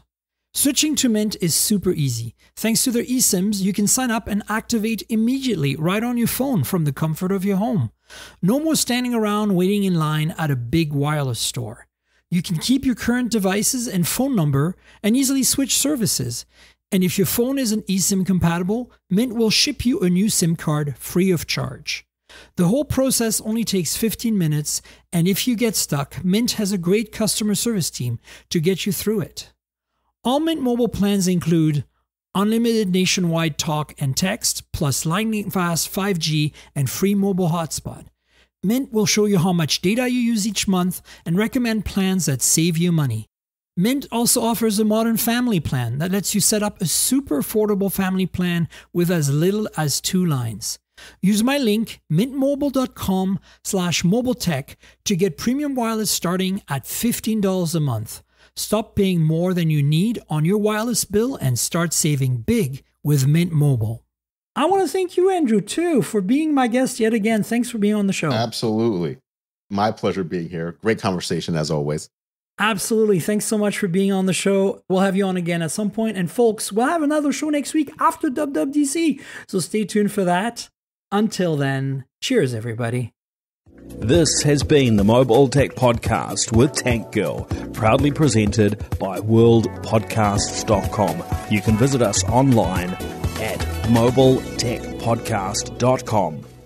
Switching to Mint is super easy. Thanks to their eSIMs, you can sign up and activate immediately right on your phone from the comfort of your home. No more standing around waiting in line at a big wireless store. You can keep your current devices and phone number and easily switch services. And if your phone isn't eSIM compatible, Mint will ship you a new SIM card free of charge. The whole process only takes 15 minutes, and if you get stuck, Mint has a great customer service team to get you through it. All Mint Mobile plans include unlimited nationwide talk and text, plus lightning-fast 5G and free mobile hotspot. Mint will show you how much data you use each month and recommend plans that save you money. Mint also offers a modern family plan that lets you set up a super affordable family plan with as little as 2 lines. Use my link, mintmobile.com/mobiletech, to get premium wireless starting at $15 a month. Stop paying more than you need on your wireless bill and start saving big with Mint Mobile. I want to thank you, Andrew, too, for being my guest yet again. Thanks for being on the show. Absolutely. My pleasure being here. Great conversation as always. Absolutely. Thanks so much for being on the show. We'll have you on again at some point. And folks, we'll have another show next week after WWDC. So stay tuned for that. Until then, cheers, everybody. This has been the Mobile Tech Podcast with Tank Girl, proudly presented by worldpodcasts.com. You can visit us online at mobiletechpodcast.com.